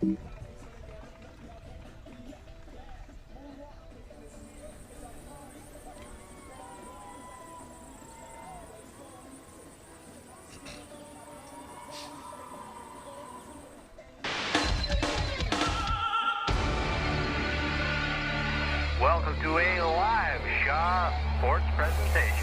Welcome to a live Shaw Sports presentation.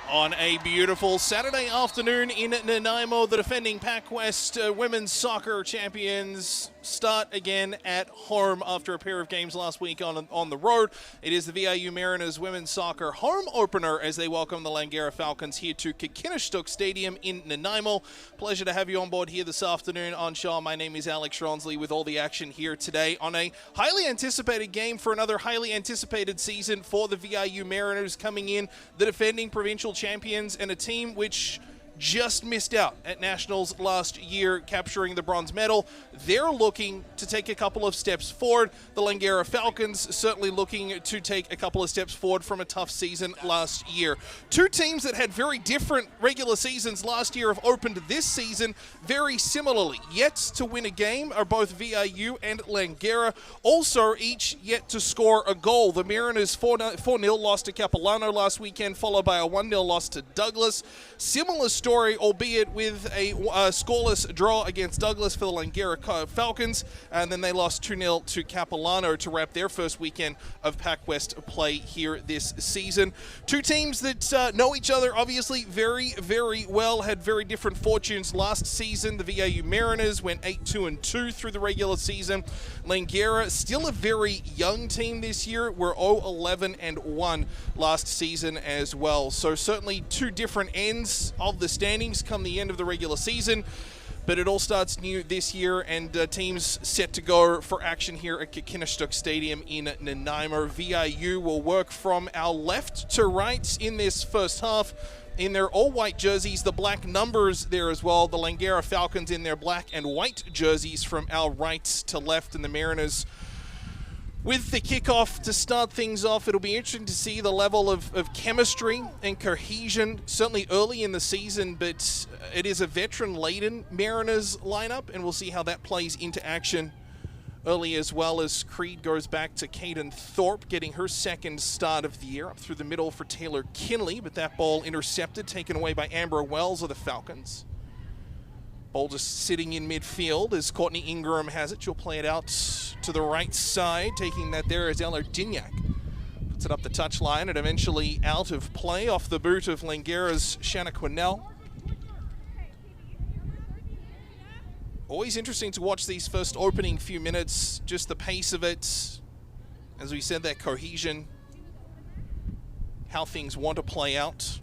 On a beautiful Saturday afternoon in Nanaimo, the defending PACWEST women's soccer champions start again at home after a pair of games last week on the road. It is the VIU Mariners women's soccer home opener as they welcome the Langara Falcons here to Kikinishtuk Stadium in Nanaimo. Pleasure to have you on board here this afternoon on Shaw. My name is Alex Ronsley with all the action here today on a highly anticipated game for another highly anticipated season for the VIU Mariners, coming in the defending provincial champions and a team which just missed out at Nationals last year, capturing the bronze medal. They're looking to take a couple of steps forward. The Langara Falcons certainly looking to take a couple of steps forward from a tough season last year. Two teams that had very different regular seasons last year have opened this season very similarly. Yet to win a game are both VIU and Langara, also each yet to score a goal. The Mariners 4-0 lost to Capilano last weekend, followed by a 1-0 loss to Douglas. Similar story, albeit with a scoreless draw against Douglas for the Langara Falcons, and then they lost 2-0 to Capilano to wrap their first weekend of PACWEST play here this season. Two teams that know each other obviously very, very well, had very different fortunes last season. The VIU Mariners went 8-2-2 through the regular season. Langara, still a very young team this year, were 0-11-1 last season as well. So certainly two different ends of the standings come the end of the regular season, but it all starts new this year, and teams set to go for action here at Kikinishtuk Stadium in Nanaimo. VIU will work from our left to right in this first half in their all-white jerseys, the black numbers there as well. The Langara Falcons in their black and white jerseys from our right to left, and the Mariners with the kickoff to start things off. It'll be interesting to see the level of chemistry and cohesion, certainly early in the season, but it is a veteran-laden Mariners lineup, and we'll see how that plays into action early, as well as Creed goes back to Caden Thorpe, getting her second start of the year. Up through the middle for Taylor Kinley, but that ball intercepted, taken away by Amber Wells of the Falcons. Ball just sitting in midfield as Courtney Ingram has it. She'll play it out to the right side. Taking that there is Eller Dignac. Puts it up the touchline and eventually out of play off the boot of Langara's Shanna Quinnell. Always interesting to watch these first opening few minutes, just the pace of it. As we said, that cohesion, how things want to play out.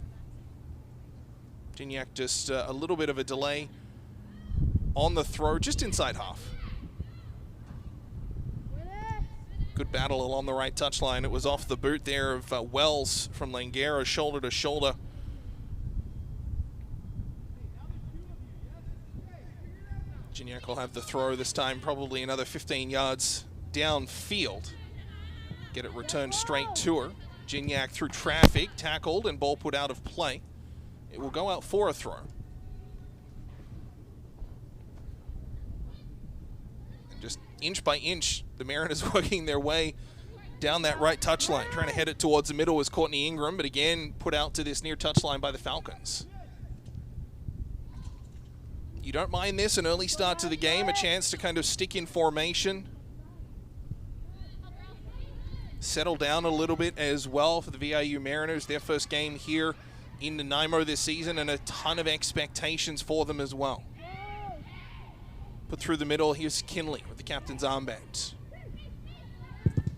Dignac just a little bit of a delay on the throw, just inside half. Good battle along the right touchline. It was off the boot there of Wells from Langara, shoulder to shoulder. Dignac will have the throw this time, probably another 15 yards downfield. Get it returned straight to her. Dignac through traffic, tackled, and ball put out of play. It will go out for a throw. Just inch by inch, the Mariners working their way down that right touchline. Trying to head it towards the middle was Courtney Ingram, but again, put out to this near touchline by the Falcons. You don't mind this, an early start to the game, a chance to kind of stick in formation. Settle down a little bit as well for the VIU Mariners. Their first game here in Nanaimo this season, and a ton of expectations for them as well. Put through the middle, here's Kinley with the captain's armband.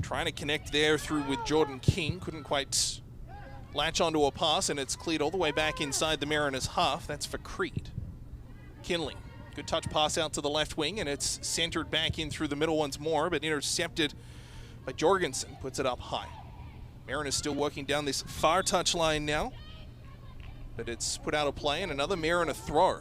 Trying to connect there through with Jordan King. Couldn't quite latch onto a pass, and it's cleared all the way back inside the Mariners' half. That's for Creed. Kinley, good touch pass out to the left wing, and it's centered back in through the middle once more, but intercepted by Jorgensen. Puts it up high. Mariners still working down this far touchline now, but it's put out of play, and another Mariner throw.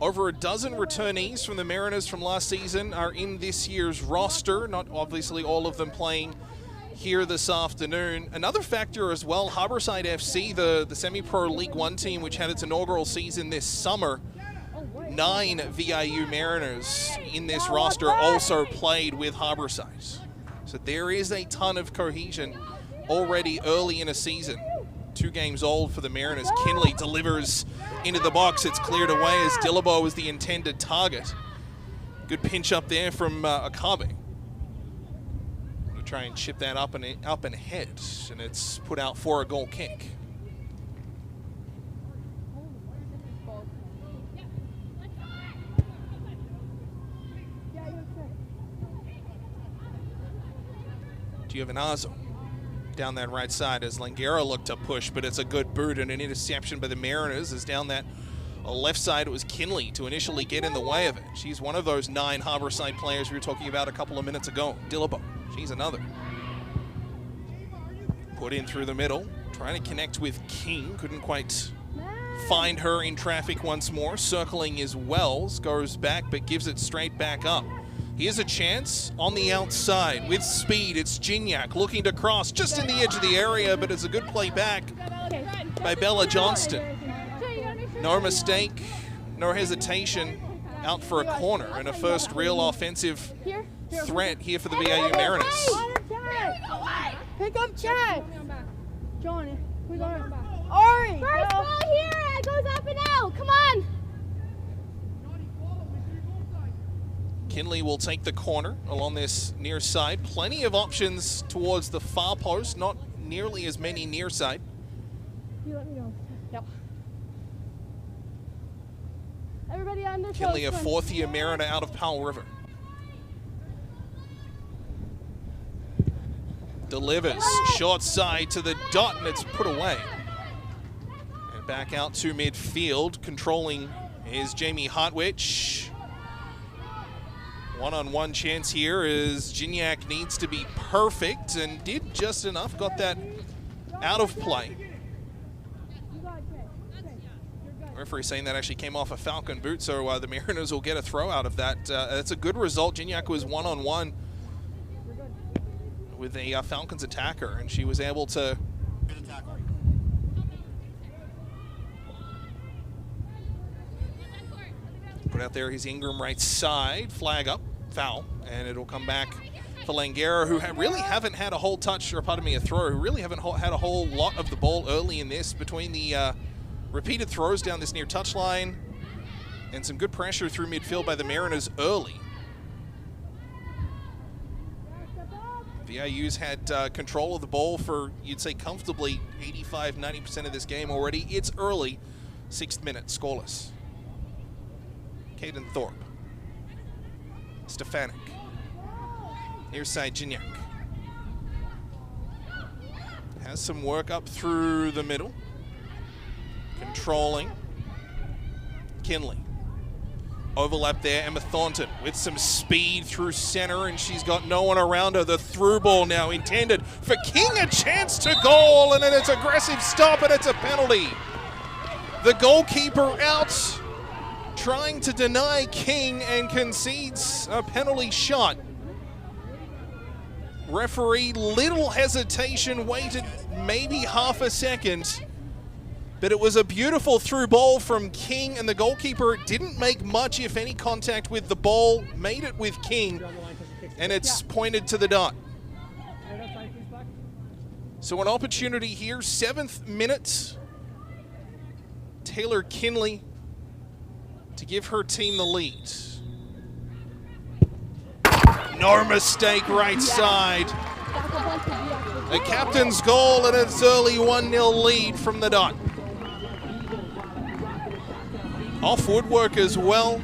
Over a dozen returnees from the Mariners from last season are in this year's roster, not obviously all of them playing here this afternoon. Another factor as well, Harborside FC, the semi-pro League One team, which had its inaugural season this summer. 9 VIU Mariners in this roster also played with Harborside. So there is a ton of cohesion already early in a season. 2 games old for the Mariners. Kinley delivers into the box. It's cleared away as Dillabo is the intended target. Good pinch up there from Akabe. Try and chip that up and ahead, and it's put out for a goal kick. Giovinazzo down that right side as Langara looked to push, but it's a good boot and an interception by the Mariners. As down that left side, it was Kinley to initially get in the way of it. She's one of those 9 Harborside players we were talking about a couple of minutes ago. Dillabo, she's another. Put in through the middle, trying to connect with King. Couldn't quite find her in traffic once more. Circling is Wells, goes back but gives it straight back up. Here's a chance on the outside with speed. It's Gignac looking to cross just in the edge of the area, but it's a good play back by Bella Johnston. No mistake, no hesitation, out for a corner and a first real offensive threat here for the VIU Mariners. Pick up Chad. Johnny, we got it. Ari, first ball here. It goes up and out. Come on. Kinley will take the corner along this near side. Plenty of options towards the far post, not nearly as many near side. You let me go. Yep. Everybody on this. Kinley, a 4th-year Mariner out of Powell River. Delivers, short side to the dot, and it's put away. And back out to midfield, controlling is Jamie Hartwich. One-on-one chance here is Gignac needs to be perfect and did just enough, got that out of play. Referee saying that actually came off a Falcon boot, so the Mariners will get a throw out of that. That's a good result. Gignac was one-on-one with a Falcons attacker, and she was able to put out there his Ingram right side, flag up, foul, and it'll come back for Langara, who really haven't had a whole touch, or pardon me, a throw, who really haven't had a whole lot of the ball early in this, between the repeated throws down this near touchline and some good pressure through midfield by the Mariners early. VIU's had control of the ball for, you'd say, comfortably 85-90% of this game already. It's early, 6th minute, scoreless. Caden Thorpe. Stefanik. Near side, Gignac. Has some work up through the middle. Controlling. Kinley. Overlap there, Emma Thornton with some speed through center, and she's got no one around her. The through ball now intended for King, a chance to goal, and then it's aggressive stop, and it's a penalty. The goalkeeper out, trying to deny King, and concedes a penalty shot. Referee, little hesitation, waited maybe half a second. But it was a beautiful through ball from King, and the goalkeeper didn't make much, if any, contact with the ball, made it with King, and it's pointed to the dot. So an opportunity here, 7th minute. Taylor Kinley to give her team the lead. No mistake, right side. The captain's goal, and it's early 1-0 lead from the dot. Off woodwork as well.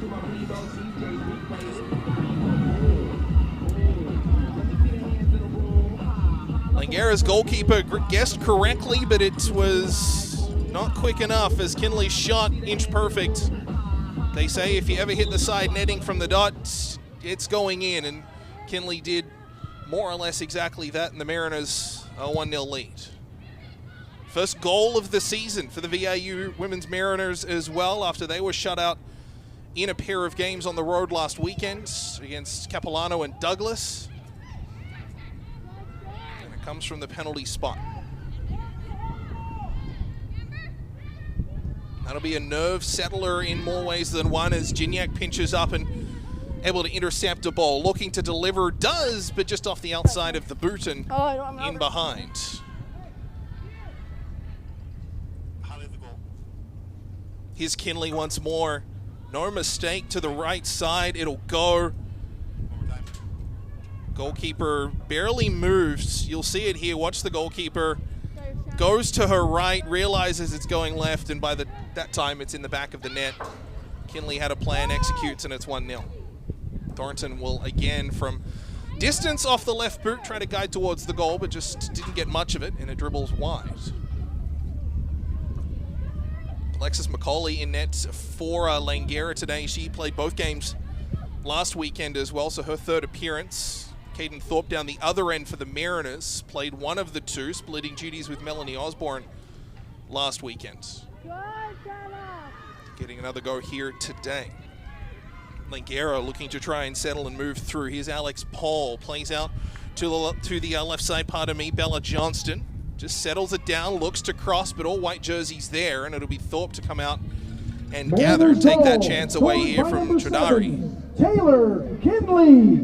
Langara's goalkeeper guessed correctly, but it was not quick enough as Kinley's shot inch perfect. They say if you ever hit the side netting from the dot, it's going in, and Kinley did more or less exactly that, and the Mariners a 1-0 lead. First goal of the season for the VIU Women's Mariners as well, after they were shut out in a pair of games on the road last weekend against Capilano and Douglas. And it comes from the penalty spot. That'll be a nerve settler in more ways than one as Gignac pinches up and able to intercept a ball. Looking to deliver, does, but just off the outside of the boot and in behind. Here's Kinley once more. No mistake to the right side. It'll go. Goalkeeper barely moves. You'll see it here. Watch the goalkeeper. Goes to her right, realizes it's going left, and by that time it's in the back of the net. Kinley had a plan, executes, and it's 1-0. Thornton will again from distance off the left boot try to guide towards the goal, but just didn't get much of it, and it dribbles wide. Alexis McCauley in net for Langara today. She played both games last weekend as well, so her third appearance. Caden Thorpe down the other end for the Mariners. Played one of the two, splitting duties with Melanie Osborne last weekend. Getting another go here today. Langara looking to try and settle and move through. Here's Alex Paul. Plays out to the left side, pardon me, Bella Johnston. Just settles it down, looks to cross, but all white jerseys there, and it'll be Thorpe to come out and gather and take that chance away here from Tradari. Taylor Kinley.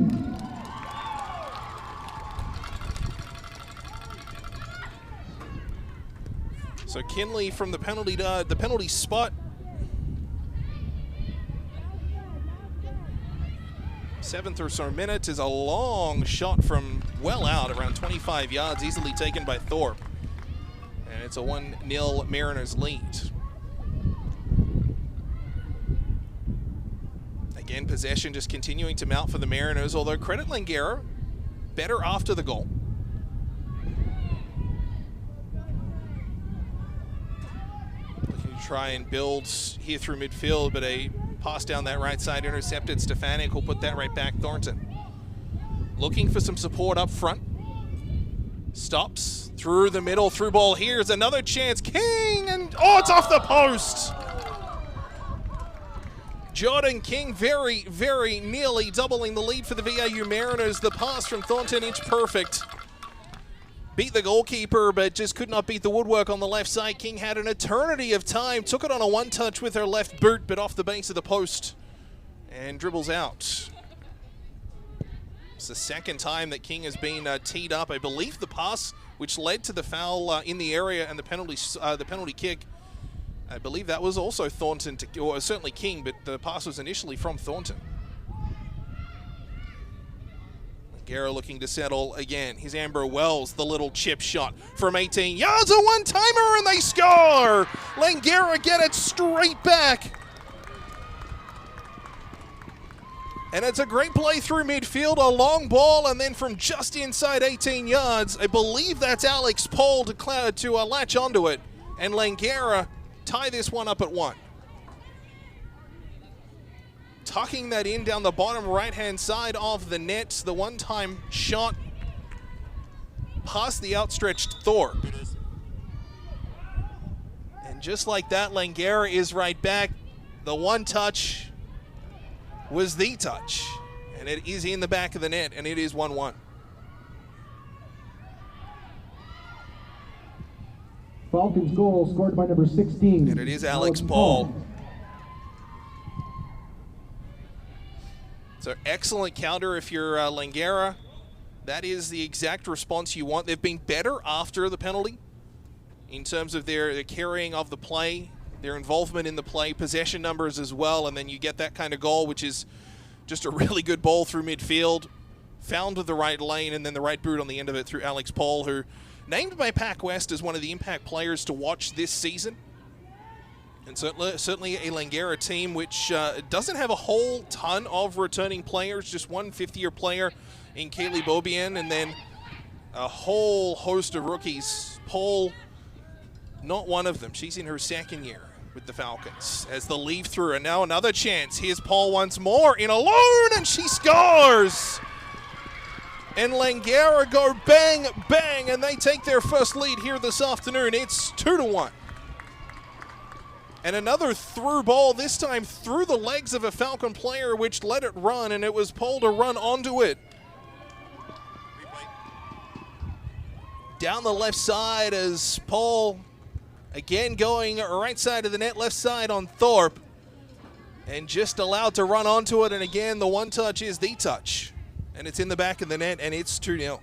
So Kinley from the penalty spot. Seventh or so minute is a long shot from well out, around 25 yards, easily taken by Thorpe. And it's a 1-0 Mariners lead. Again, possession just continuing to mount for the Mariners, although credit Langara, better after the goal. Looking to try and build here through midfield, but a pass down that right side intercepted. Stefanik will put that right back. Thornton looking for some support up front. Stops through the middle, through ball. Here's another chance. King, and oh, it's off the post. Jordan King very, very nearly doubling the lead for the VIU Mariners. The pass from Thornton, inch perfect. Beat the goalkeeper, but just could not beat the woodwork on the left side. King had an eternity of time. Took it on a one-touch with her left boot, but off the base of the post. And dribbles out. It's the second time that King has been teed up. I believe the pass, which led to the foul in the area and the penalty kick, I believe that was also Thornton, or certainly King, but the pass was initially from Thornton. Langara looking to settle again. Here's Amber Wells, the little chip shot from 18 yards, a one-timer, and they score! Langara get it straight back. And it's a great play through midfield, a long ball, and then from just inside 18 yards, I believe that's Alex Paul to latch onto it, and Langara tie this one up at 1. Tucking that in down the bottom right-hand side of the net. The one-time shot past the outstretched Thorpe. And just like that, Langara is right back. The one touch was the touch. And it is in the back of the net, and it is 1-1. Falcons goal scored by number 16. And it is Alex Paul. So excellent counter if you're Langara. That is the exact response you want. They've been better after the penalty in terms of their carrying of the play, their involvement in the play, possession numbers as well, and then you get that kind of goal, which is just a really good ball through midfield, found with the right lane, and then the right boot on the end of it through Alex Paul, who named by PACWEST as one of the impact players to watch this season. And certainly a Langara team which doesn't have a whole ton of returning players, just one fifth-year player in Kaylee Bobian, and then a whole host of rookies. Paul, not one of them. She's in her second year with the Falcons as the leave through. And now another chance. Here's Paul once more in alone, and she scores! And Langara go bang, bang, and they take their first lead here this afternoon. It's 2-1. And another through ball, this time through the legs of a Falcon player, which let it run, and it was Paul to run onto it. Down the left side as Paul, again going right side of the net, left side on Thorpe. And just allowed to run onto it, and again, the one touch is the touch. And it's in the back of the net, and it's 2-0.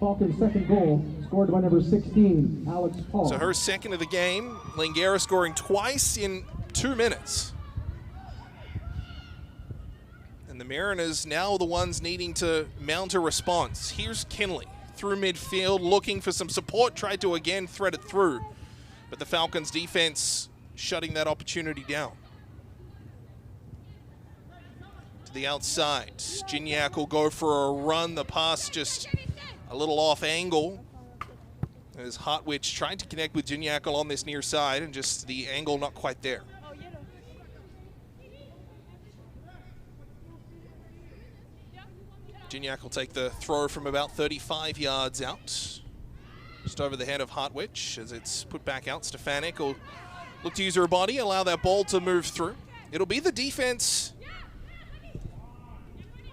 Falcons' second goal, scored by number 16, Alex Paul. So her second of the game, Langara scoring twice in 2 minutes. And the Mariners now the ones needing to mount a response. Here's Kinley through midfield, looking for some support, tried to again thread it through. But the Falcons' defense shutting that opportunity down. To the outside, Gignac will go for a run. The pass just a little off angle as Hartwich tried to connect with Gignac on this near side, and just the angle not quite there. Gignac will take the throw from about 35 yards out, just over the head of Hartwich as it's put back out. Stefanik will look to use her body, allow that ball to move through. It'll be the defense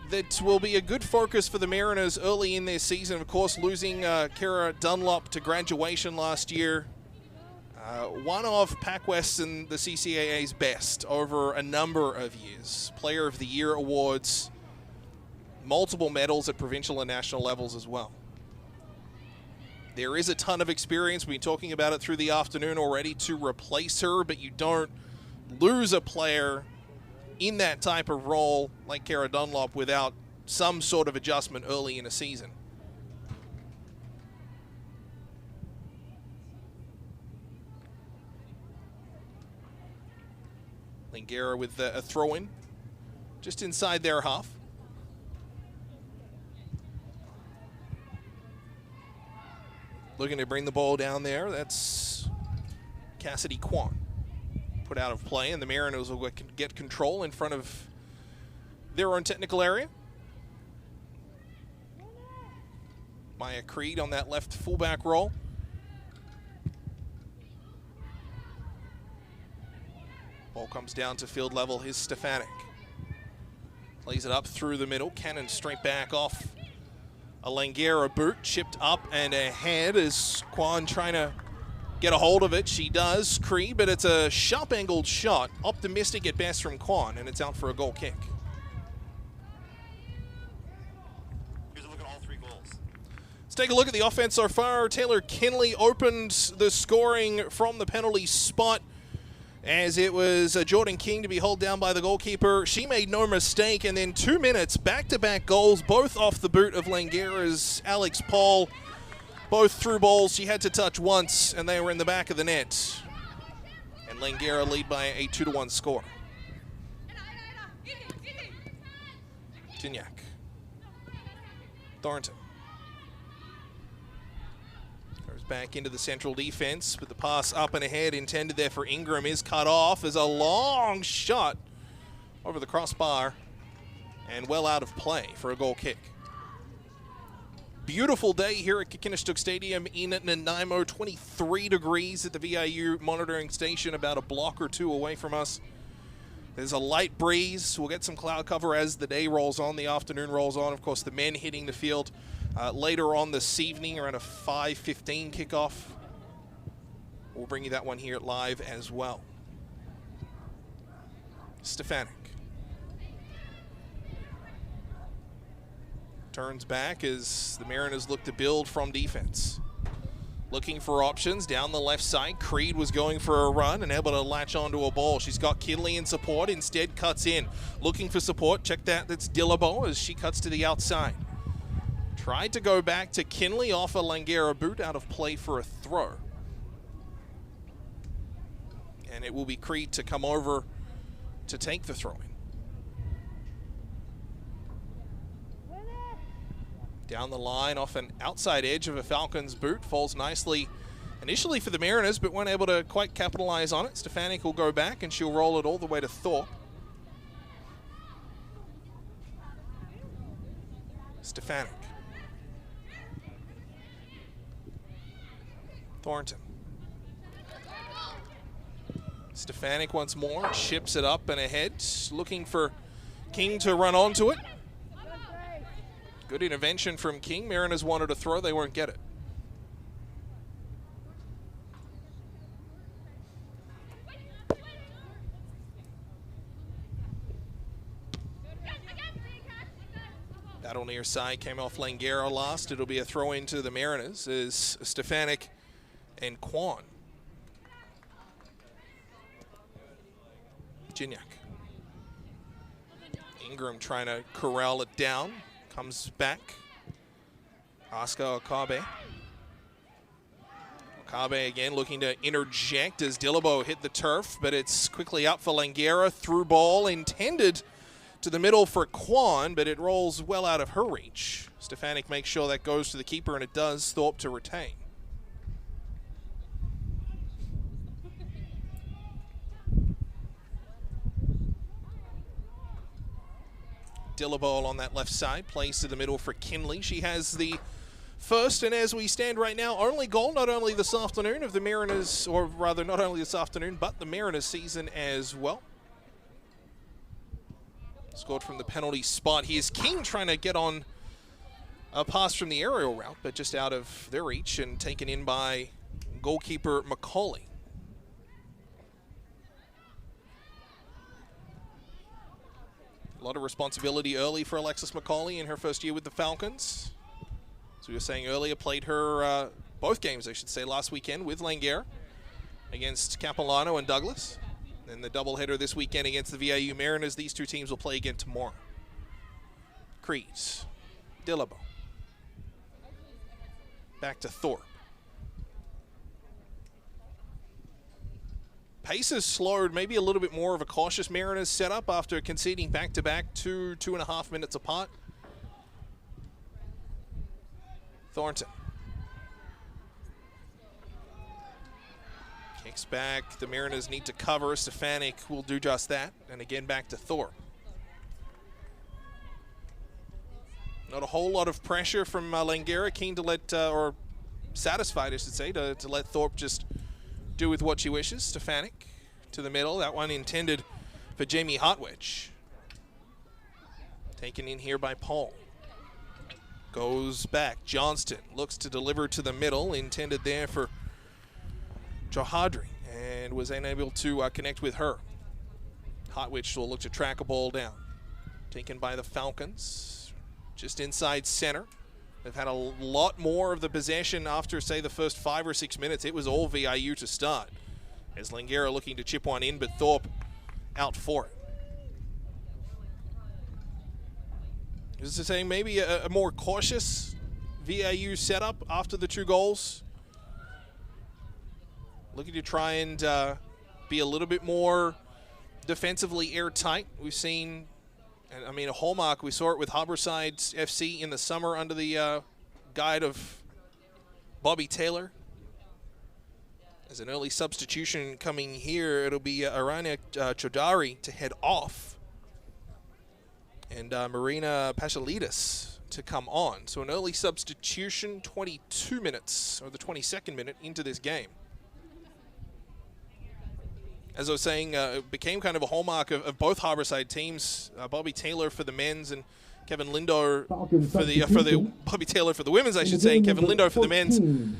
that will be a good focus for the Mariners early in their season. Of course, losing Kara Dunlop to graduation last year. One of PACWEST and the CCAA's best over a number of years. Player of the Year awards, multiple medals at provincial and national levels as well. There is a ton of experience. We've been talking about it through the afternoon already to replace her, but you don't lose a player in that type of role like Kara Dunlop without some sort of adjustment early in a season. Langara with a throw-in just inside their half. Looking to bring the ball down there. That's Cassidy Kwan. Put out of play, and the Mariners will get control in front of their own technical area. Maya Creed on that left fullback role. Ball comes down to field level. Here's Stefanik. Plays it up through the middle. Cannon straight back off a Langara boot. Chipped up and ahead is Kwan trying to get a hold of it. She does, Creed, but it's a sharp-angled shot. Optimistic at best from Kwan, and it's out for a goal kick. Here's a look at all 3 goals. Let's take a look at the offense so far. Taylor Kinley opened the scoring from the penalty spot, as it was Jordan King to be held down by the goalkeeper. She made no mistake, and then 2 minutes, back-to-back goals, both off the boot of Langara's Alex Paul. Both through balls she had to touch once, and they were in the back of the net. And Langara lead by a 2-1 score. Gignac. Thornton. Goes back into the central defense, but the pass up and ahead intended there for Ingram is cut off as a long shot over the crossbar and well out of play for a goal kick. Beautiful day here at Kikinishtuk Stadium in Nanaimo. 23 degrees at the VIU monitoring station, about a block or 2 away from us. There's a light breeze. We'll get some cloud cover as the day rolls on, the afternoon rolls on. Of course, the men hitting the field later on this evening around a 5:15 kickoff. We'll bring you that one here live as well. Stefanik. Turns back as the Mariners look to build from defense. Looking for options down the left side. Creed was going for a run and able to latch onto a ball. She's got Kinley in support, instead cuts in. Looking for support, check that, that's Dillabo as she cuts to the outside. Tried to go back to Kinley off a Langara boot, out of play for a throw. And it will be Creed to come over to take the throw-in. Down the line off an outside edge of a Falcons boot. Falls nicely initially for the Mariners, but weren't able to quite capitalize on it. Stefanik will go back and she'll roll it all the way to Thorpe. Stefanik. Thornton. Stefanik once more, chips it up and ahead, looking for King to run onto it. Good intervention from King. Mariners wanted to throw, they won't get it. Battle near side came off Langara last. It'll be a throw into the Mariners as Stefanik and Quan. Gignac. Ingram trying to corral it down. Comes back. Oscar Okabe. Okabe again looking to interject as Dillabo hit the turf, but it's quickly up for Langara. Through ball intended to the middle for Quan, but it rolls well out of her reach. Stefanik makes sure that goes to the keeper, and it does. Thorpe to retain. Dillabo on that left side, plays to the middle for Kinley. She has the first, and as we stand right now, only goal, not only this afternoon of the Mariners, or rather not only this afternoon, but the Mariners season as well. Scored from the penalty spot. Here's King trying to get on a pass from the aerial route, but just out of their reach and taken in by goalkeeper McCauley. A lot of responsibility early for Alexis McCauley in her first year with the Falcons. As we were saying earlier, played her both games, I should say, last weekend with Langara against Capilano and Douglas. And the doubleheader this weekend against the VIU Mariners. These two teams will play again tomorrow. Creeds. Dillabo. Back to Thorpe. Pace has slowed, maybe a little bit more of a cautious Mariners setup after conceding back-to-back 2.5 minutes apart. Thornton. Kicks back. The Mariners need to cover. Stefanik will do just that. And again, back to Thorpe. Not a whole lot of pressure from Langara. Keen to let, or satisfied, I should say, to let Thorpe just do with what she wishes. Stefanik to the middle. That one intended for Jamie Hartwich. Taken in here by Paul. Goes back. Johnston looks to deliver to the middle. Intended there for Johadri, and was unable to connect with her. Hartwich will look to track a ball down. Taken by the Falcons. Just inside center. They've had a lot more of the possession after, say, the first 5 or 6 minutes. It was all VIU to start. As Langara looking to chip one in, but Thorpe out for it. This is saying maybe a more cautious VIU setup after the 2 goals. Looking to try and be a little bit more defensively airtight. We've seen, I mean, a hallmark. We saw it with Harborside FC in the summer under the guide of Bobby Taylor. As an early substitution coming here, it'll be Arana Chodari to head off. And Marina Pachalidis to come on. So an early substitution, 22 minutes, or the 22nd minute into this game. As I was saying, it became kind of a hallmark of both Harborside teams. Bobby Taylor for the men's and Kevin Lindo for the Bobby Taylor for the women's, I should say, and Kevin Lindo for the men's,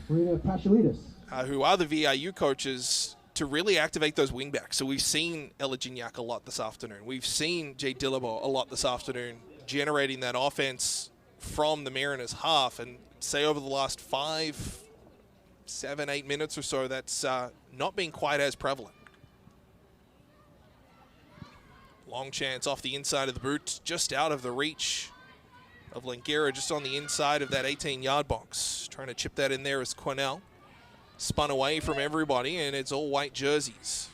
who are the VIU coaches, to really activate those wingbacks. So we've seen Ella Gignac a lot this afternoon. We've seen Jay Dillabo a lot this afternoon, generating that offense from the Mariners half. And say over the last 5, 7, 8 minutes or so, that's not been quite as prevalent. Long chance off the inside of the boot, just out of the reach of Langara, just on the inside of that 18-yard box. Trying to chip that in there is Cornell. Spun away from everybody, and it's all white jerseys.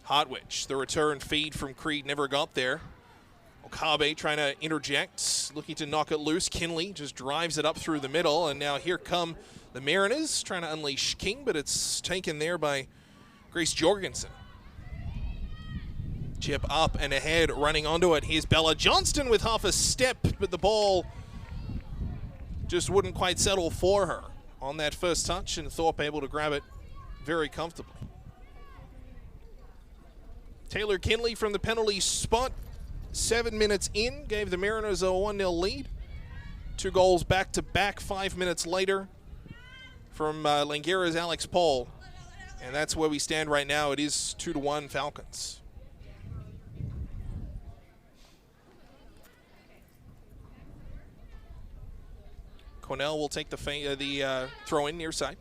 Hartwich, the return feed from Creed never got there. Okabe trying to interject, looking to knock it loose. Kinley just drives it up through the middle, and now here come the Mariners trying to unleash King, but it's taken there by Grace Jorgensen. Chip up and ahead, running onto it. Here's Bella Johnston with half a step, but the ball just wouldn't quite settle for her on that first touch, and Thorpe able to grab it very comfortably. Taylor Kinley from the penalty spot, 7 minutes in, gave the Mariners a 1-0 lead. 2 goals back-to-back 5 minutes later from Langara's Alex Paul. And that's where we stand right now. It is 2-1 Falcons. Cornell will take the throw-in near side.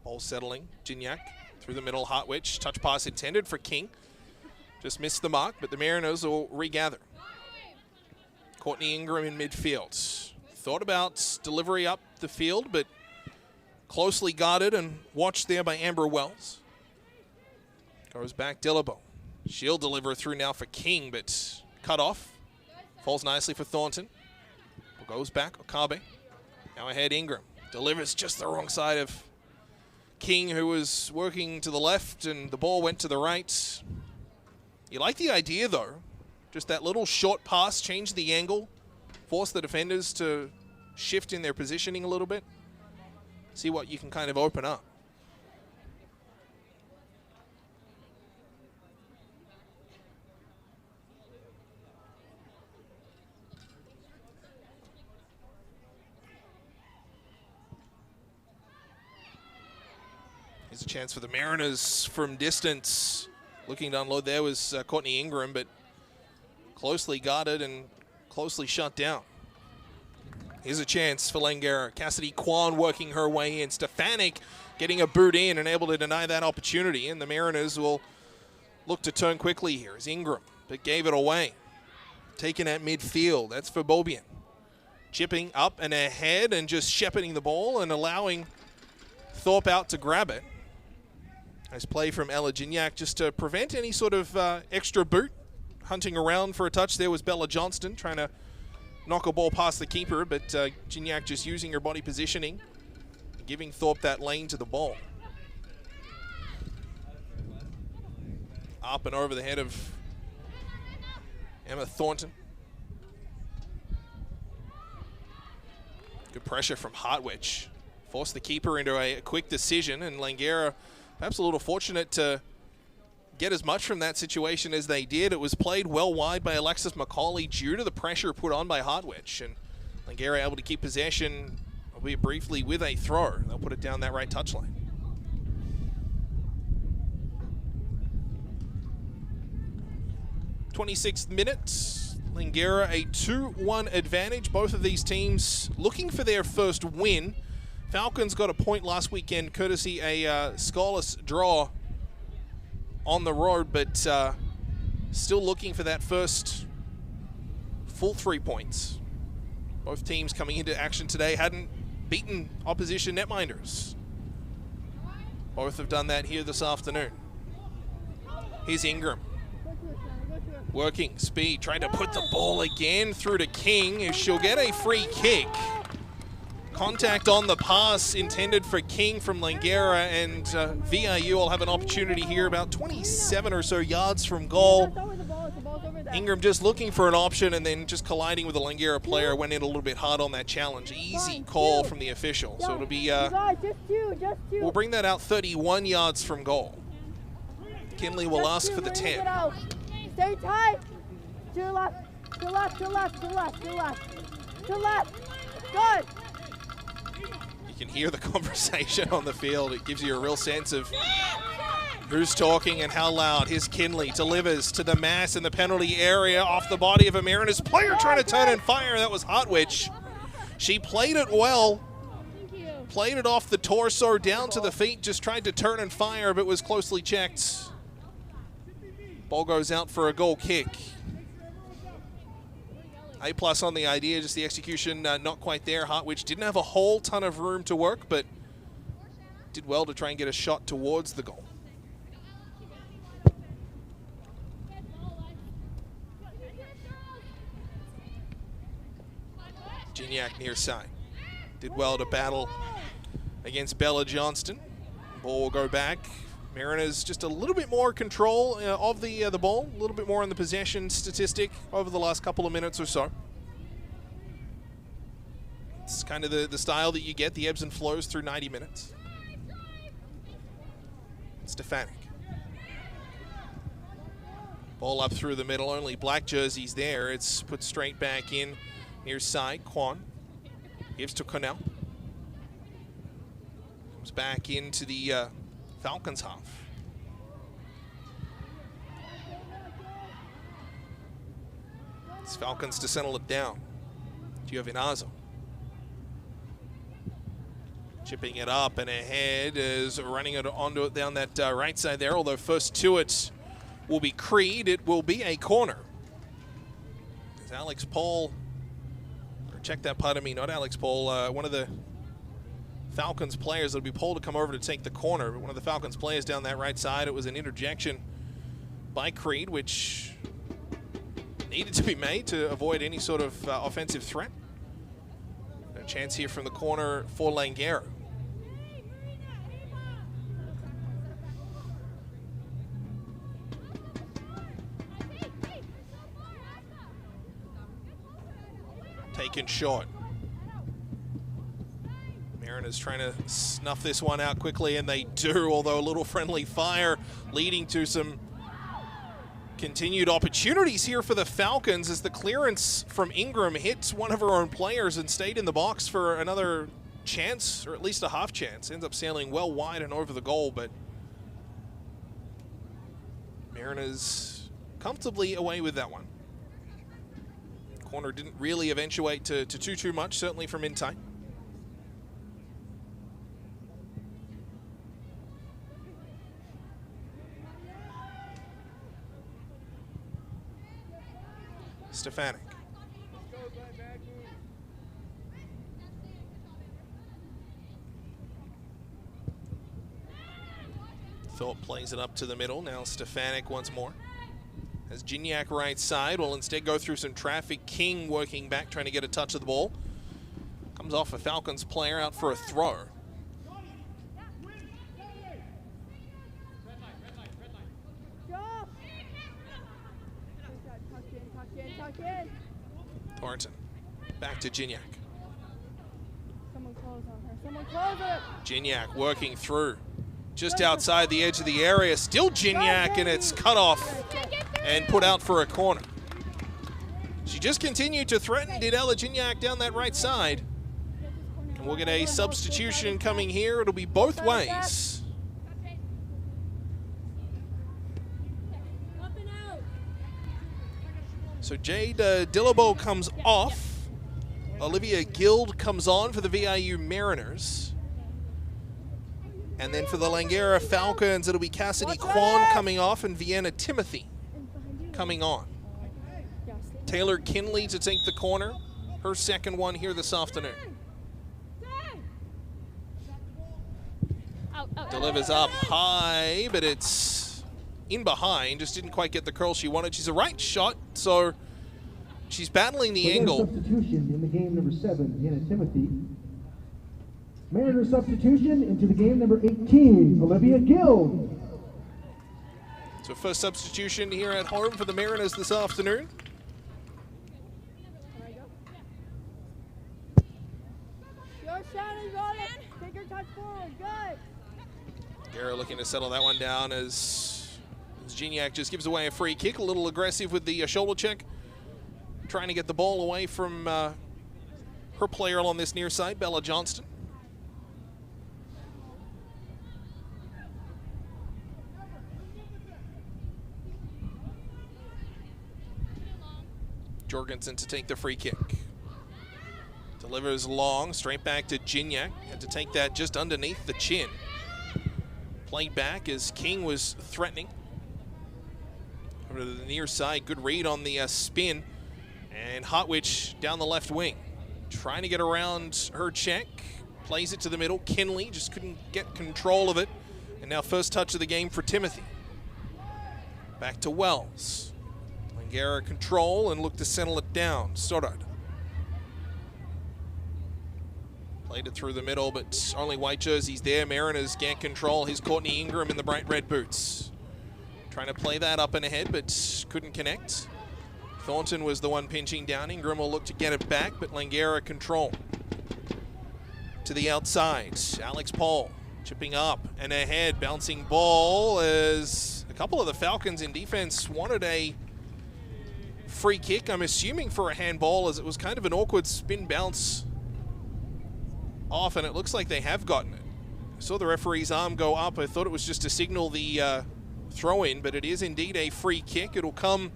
Ball settling. Gignac through the middle. Hartwich. Touch pass intended for King. Just missed the mark, but the Mariners will regather. Courtney Ingram in midfield. Thought about delivery up the field, but closely guarded and watched there by Amber Wells. Goes back Dillabo. She'll deliver through now for King, but cut off. Falls nicely for Thornton. Goes back, Okabe. Now ahead Ingram. Delivers just the wrong side of King, who was working to the left, and the ball went to the right. You like the idea, though. Just that little short pass, change the angle, force the defenders to shift in their positioning a little bit. See what you can kind of open up. Here's a chance for the Mariners from distance. Looking to unload there was Courtney Ingram, but closely guarded and closely shut down. Here's a chance for Langara. Cassidy Kwan working her way in. Stefanik getting a boot in and able to deny that opportunity. And the Mariners will look to turn quickly here. As Ingram, but gave it away. Taken at midfield. That's for Bobian. Chipping up and ahead and just shepherding the ball and allowing Thorpe out to grab it. Nice play from Ella Gignac just to prevent any sort of extra boot. Hunting around for a touch there was Bella Johnston, trying to knock a ball past the keeper, but Gignac just using her body positioning, giving Thorpe that lane to the ball. Up and over the head of Emma Thornton. Good pressure from Hartwich. Forced the keeper into a quick decision, and Langara perhaps a little fortunate to get as much from that situation as they did. It was played well wide by Alexis McCauley due to the pressure put on by Hartwich, and Langara able to keep possession, albeit briefly, with a throw. They'll put it down that right touchline. '26th minute, Langara a 2-1 advantage. Both of these teams looking for their first win. Falcons got a point last weekend courtesy a scoreless draw on the road, but still looking for that first full 3 points. Both teams coming into action today hadn't beaten opposition netminders. Both have done that here this afternoon. Here's Ingram. Working, speed, trying to put the ball again through to King. She'll get a free kick. Contact on the pass intended for King from Langara, and VIU will have an opportunity here about 27 or so yards from goal. Ingram just looking for an option and then just colliding with the Langara player. Went in a little bit hard on that challenge. Easy call from the official. So it'll be, we'll bring that out 31 yards from goal. Kinley will ask for the 10. Stay tight. To your left, to your left, to your left, to your left, to your left, to your left. Good. You can hear the conversation on the field. It gives you a real sense of who's talking and how loud. Here's Kinley, delivers to the mass in the penalty area off the body of a Mariners player trying to turn and fire. That was Hartwich. She played it well. Played it off the torso down to the feet, just tried to turn and fire, but was closely checked. Ball goes out for a goal kick. A+ on the idea, just the execution not quite there. Hartwich didn't have a whole ton of room to work, but did well to try and get a shot towards the goal. Gignac near side. Did well to battle against Bella Johnston. Ball will go back. Mariners just a little bit more control of the ball, a little bit more on the possession statistic over the last couple of minutes or so. It's kind of the style that you get, the ebbs and flows through 90 minutes. Stefanik. Ball up through the middle, only black jerseys there. It's put straight back in near side. Kwan gives to Cornell. Comes back into the Falcons half. It's Falcons to settle it down. Giovinazzo. Chipping it up and ahead is running it onto it down that right side there, although first to it will be Creed. It will be a corner. As Alex Paul, or check that, pardon me, not Alex Paul, one of the Falcons players, it'll be Paul to come over to take the corner, but one of the Falcons players down that right side, it was an interjection by Creed, which needed to be made to avoid any sort of offensive threat. A chance here from the corner for Langara. Taken short. Mariners trying to snuff this one out quickly, and they do, although a little friendly fire leading to some continued opportunities here for the Falcons as the clearance from Ingram hits one of her own players and stayed in the box for another chance, or at least a half chance. Ends up sailing well wide and over the goal, but Mariners comfortably away with that one. Corner didn't really eventuate to too much, certainly from in time. Stefanik. Thorpe plays it up to the middle. Now Stefanik once more. Has Gignac right side. Will instead go through some traffic. King working back, trying to get a touch of the ball. Comes off a Falcons player out for a throw. Thornton. Back to Gignac. Someone close on her. Someone close her. Gignac working through. Just outside the edge of the area. Still Gignac, and it's cut off and put out for a corner. She just continued to threaten Didela Gignac down that right side. And we'll get a substitution coming here. It'll be both ways. So Jade Dillabo comes off. Olivia Guild comes on for the VIU Mariners. And then for the Langara Falcons, it'll be Cassidy Kwan coming off and Vienna Timothy coming on. Taylor Kinley to take the corner. Her second one here this afternoon. Delivers up high, but it's in behind. Just didn't quite get the curl she wanted. She's a right shot, so she's battling the angle. Substitution in the game number 7, Vienna Timothy. Mariners substitution into the game number 18, Olivia Gill. So first substitution here at home for the Mariners this afternoon. Your shot is on it. Take your touch forward. Good. Gara looking to settle that one down as Gignac just gives away a free kick. A little aggressive with the shoulder check. Trying to get the ball away from her player on this near side, Bella Johnston. Jorgensen to take the free kick. Delivers long, straight back to Gignac. Had to take that just underneath the chin. Played back as King was threatening. Over to the near side, good read on the spin. And Hotwich down the left wing. Trying to get around her check. Plays it to the middle. Kinley just couldn't get control of it. And now first touch of the game for Timothy. Back to Wells. Langara control and look to settle it down. Stoddard. Played it through the middle, but only white jerseys there. Mariners get control. Here's Courtney Ingram in the bright red boots. Trying to play that up and ahead, but couldn't connect. Thornton was the one pinching down. Ingram will look to get it back, but Langara control. To the outside, Alex Paul chipping up and ahead. Bouncing ball as a couple of the Falcons in defense wanted a free kick. I'm assuming for a handball, as it was kind of an awkward spin bounce off, and it looks like they have gotten it. I saw the referee's arm go up. I thought it was just to signal the throw-in, but it is indeed a free kick. It'll come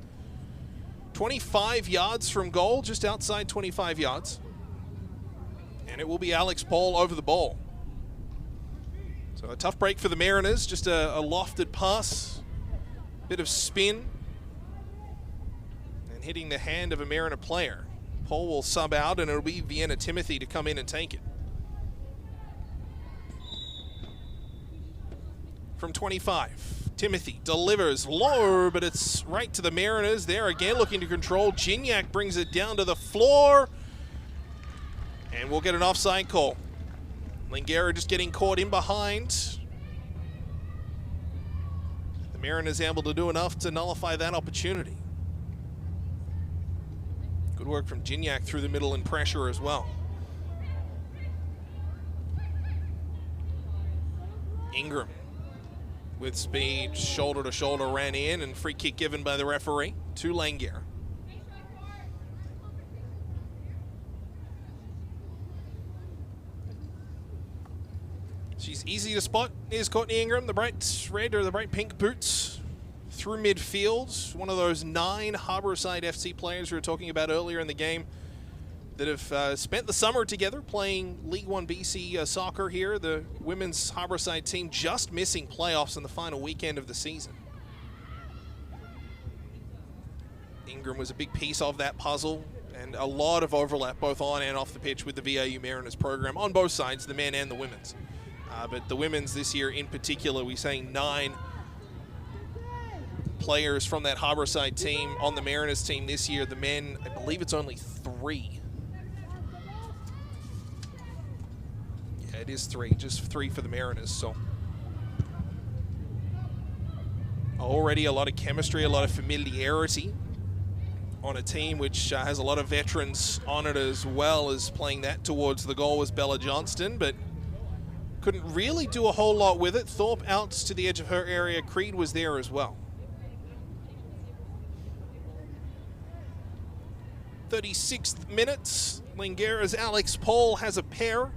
25 yards from goal, just outside 25 yards. And it will be Alex Paul over the ball. So a tough break for the Mariners, just a lofted pass, bit of spin, and hitting the hand of a Mariner player. Paul will sub out, and it'll be Vienna Timothy to come in and take it. From 25, Timothy delivers low, but it's right to the Mariners. There again, looking to control. Gignac brings it down to the floor, and we'll get an offside call. Langara just getting caught in behind. The Mariners able to do enough to nullify that opportunity. Good work from Gignac through the middle and pressure as well. Ingram with speed, shoulder to shoulder, ran in, and free kick given by the referee to Langara. She's easy to spot. Here's Courtney Ingram, the bright red or the bright pink boots through midfield. One of those 9 Harbourside FC players we were talking about earlier in the game that have spent the summer together playing League One BC soccer here. The women's Harbourside team just missing playoffs in the final weekend of the season. Ingram was a big piece of that puzzle, and a lot of overlap both on and off the pitch with the VIU Mariners program on both sides, the men and the women's. But the women's this year in particular, we're saying 9 players from that Harbourside team on the Mariners team this year. The men, I believe it's only 3. Yeah, it is 3, just 3 for the Mariners. So already a lot of chemistry, a lot of familiarity on a team which has a lot of veterans on it, as well as playing that towards the goal was Bella Johnston, but couldn't really do a whole lot with it. Thorpe out to the edge of her area. Creed was there as well. 36th minute. Langara's Alex Paul has a pair.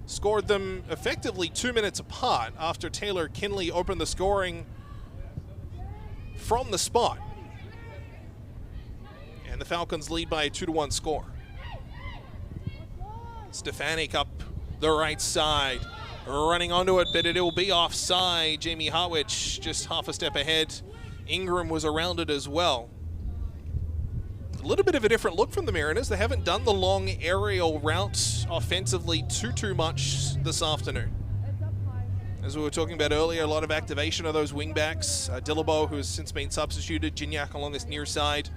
Scored them effectively 2 minutes apart after Taylor Kinley opened the scoring from the spot. And the Falcons lead by a 2-1 score. Stefanik up the right side. Running onto it, but it will be offside. Jamie Harwich just half a step ahead. Ingram was around it as well. A little bit of a different look from the Mariners. They haven't done the long aerial route offensively too much this afternoon. As we were talking about earlier, a lot of activation of those wingbacks. Dillabo, who has since been substituted. Gignac along this near side.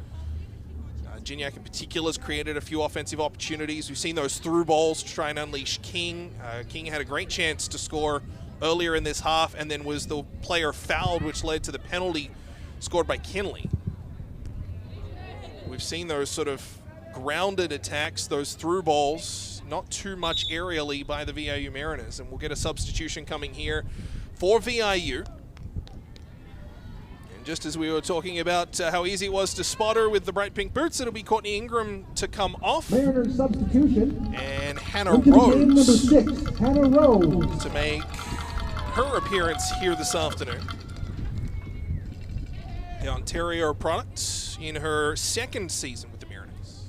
Gignac in particular has created a few offensive opportunities. We've seen those through balls to try and unleash King. King had a great chance to score earlier in this half, and then was the player fouled, which led to the penalty scored by Kinley. We've seen those sort of grounded attacks, those through balls, not too much aerially by the VIU Mariners, and we'll get a substitution coming here for VIU. Just as we were talking about how easy it was to spot her with the bright pink boots, it'll be Courtney Ingram to come off. Mariners substitution. And Hannah Into Rose. game number 6, Hannah Rose. To make her appearance here this afternoon. The Ontario product in her 2nd season with the Mariners.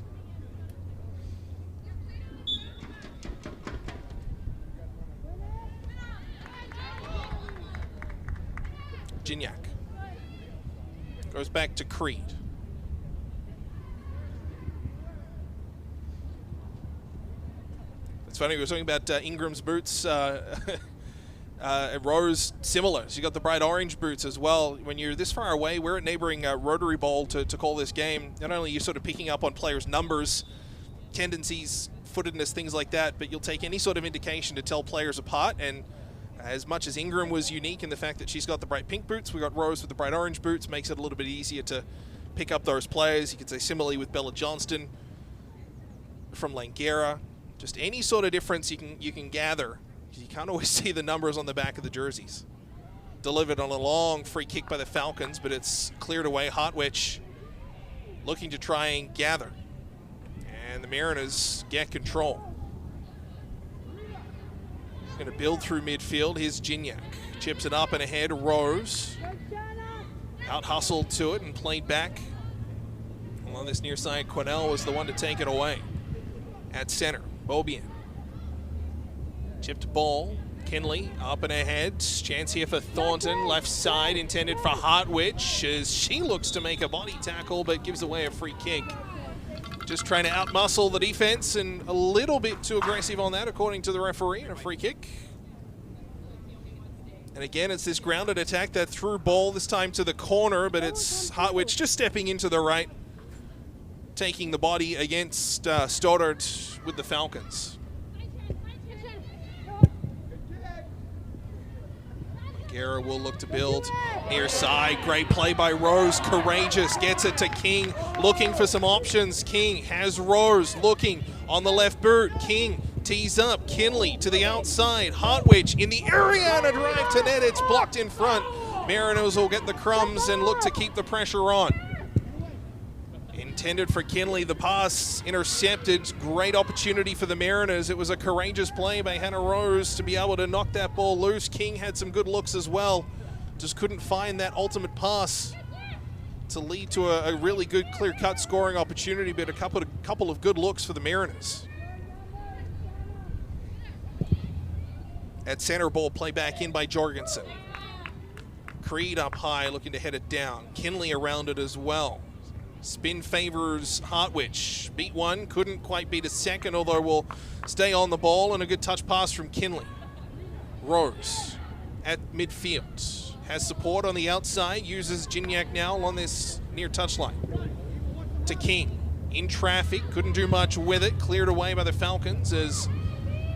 Gignac. Goes back to Creed. It's funny, we were talking about Ingram's boots. Rose, similar. She got the bright orange boots as well. When you're this far away, we're at neighboring Rotary Bowl to call this game. Not only are you sort of picking up on players' numbers tendencies, footedness, things like that, but you'll take any sort of indication to tell players apart. And as much as Ingram was unique in the fact that she's got the bright pink boots, we got Rose with the bright orange boots, makes it a little bit easier to pick up those players. You could say similarly with Bella Johnston from Langara. Just any sort of difference you can gather. You can't always see the numbers on the back of the jerseys. Delivered on a long free kick by the Falcons, but it's cleared away. Hartwich looking to try and gather. And the Mariners get control. Going to build through midfield. Here's Gignac. Chips it up and ahead. Rose. Out hustled to it and played back. On this near side, Quinnell was the one to take it away. At center, Beaubien. Chipped ball. Kinley up and ahead. Chance here for Thornton. Left side intended for Hartwich as she looks to make a body tackle but gives away a free kick. Just trying to outmuscle the defense and a little bit too aggressive on that according to the referee, and a free kick. And again, it's this grounded attack, that through ball this time to the corner, but it's Hartwich just stepping into the right, taking the body against Stoddard with the Falcons. Langara will look to build near side. Great play by Rose. Courageous gets it to King, looking for some options. King has Rose looking on the left boot. King tees up. Kinley to the outside. Hartwich in the area and a drive to net. It's blocked in front. Mariners will get the crumbs and look to keep the pressure on. Intended for Kinley, the pass intercepted. Great opportunity for the Mariners. It was a courageous play by Hannah Rose to be able to knock that ball loose. King had some good looks as well. Just couldn't find that ultimate pass to lead to a really good clear-cut scoring opportunity, but a couple of good looks for the Mariners. At center, ball play back in by Jorgensen. Creed up high, looking to head it down. Kinley around it as well. Spin favors Hartwich. Beat one, couldn't quite beat a second, although will stay on the ball, and a good touch pass from Kinley. Rose at midfield. Has support on the outside, uses Gignac now on this near touchline. To King. In traffic, couldn't do much with it. Cleared away by the Falcons as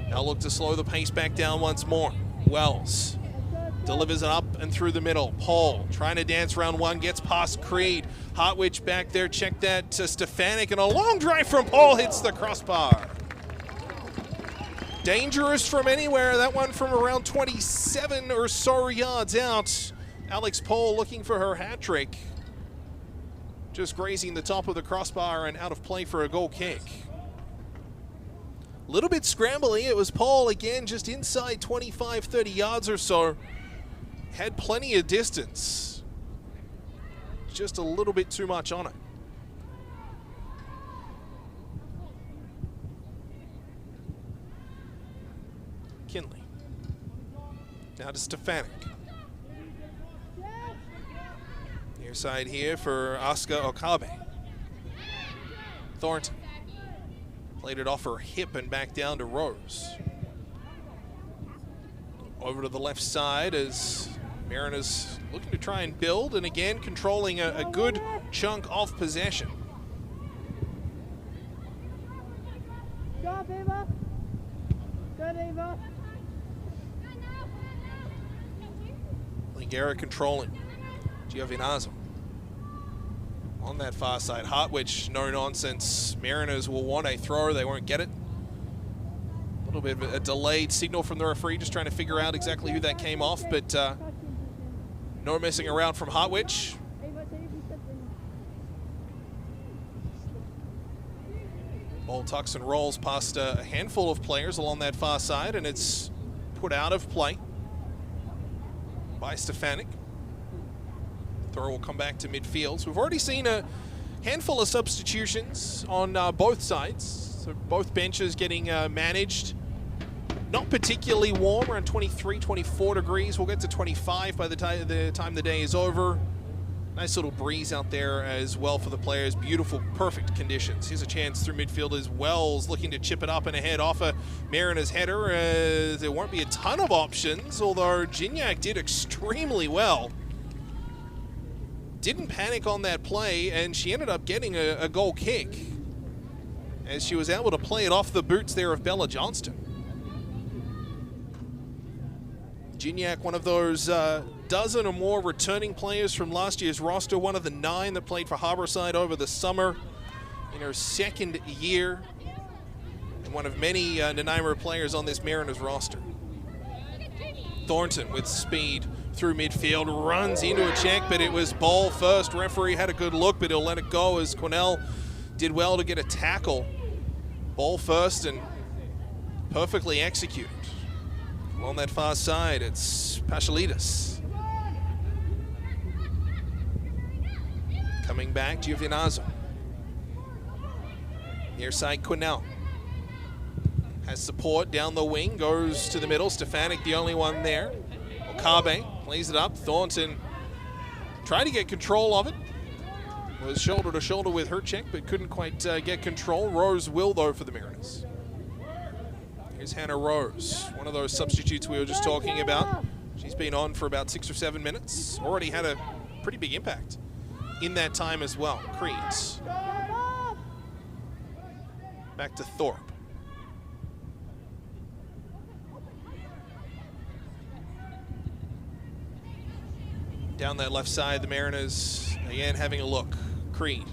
they'll look to slow the pace back down once more. Wells delivers it up and through the middle. Paul trying to dance round one, gets past Creed. Hartwich back there, check that to Stefanik, and a long drive from Paul hits the crossbar. Dangerous from anywhere, that one from around 27 or so yards out. Alex Paul looking for her hat trick. Just grazing the top of the crossbar and out of play for a goal kick. A little bit scrambly, it was Paul again, just inside 25, 30 yards or so. Had plenty of distance. Just a little bit too much on it. Kinley. Now to Stefanik. Near side here for Asuka Okabe. Thornton. Played it off her hip and back down to Rose. Over to the left side as Mariners looking to try and build, and again controlling a good chunk of possession. Go, Eva. Good, Eva. Langara controlling. Giovinazzo. On that far side, Hartwich, no nonsense. Mariners will want a throw, they won't get it. A little bit of a delayed signal from the referee, just trying to figure out exactly who that came off, but no messing around from Hartwich. Ball tucks and rolls past a handful of players along that far side, and it's put out of play by Stefanik. Throw will come back to midfield. So we've already seen a handful of substitutions on both sides. So both benches getting managed. Not particularly warm, around 23, 24 degrees. We'll get to 25 by the time the day is over. Nice little breeze out there as well for the players. Beautiful, perfect conditions. Here's a chance through midfield as Wells looking to chip it up and ahead off a Mariners header. There won't be a ton of options, although Gignac did extremely well. Didn't panic on that play, and she ended up getting a goal kick. as she was able to play it off the boots there of Bella Johnston. Gignac, one of those dozen or more returning players from last year's roster, one of the 9 that played for Harborside over the summer in her second year, and one of many Nanaimo players on this Mariners roster. Thornton with speed through midfield, runs into a check, but it was ball first. Referee had a good look, but he'll let it go as Quinnell did well to get a tackle. Ball first and perfectly executed. On that far side, it's Pachalides. Coming back, Giovinazzo. Near side, Quinnell. Has support down the wing, goes to the middle. Stefanik, the only one there. Okabe plays it up. Thornton tried to get control of it. Was shoulder to shoulder with Herchek, but couldn't quite get control. Rose will, though, for the Mariners. Here's Hannah Rose, one of those substitutes we were just talking about. She's been on for about 6 or 7 minutes. Already had a pretty big impact in that time as well. Creeds. Back to Thorpe. Down that left side, the Mariners again having a look. Creed.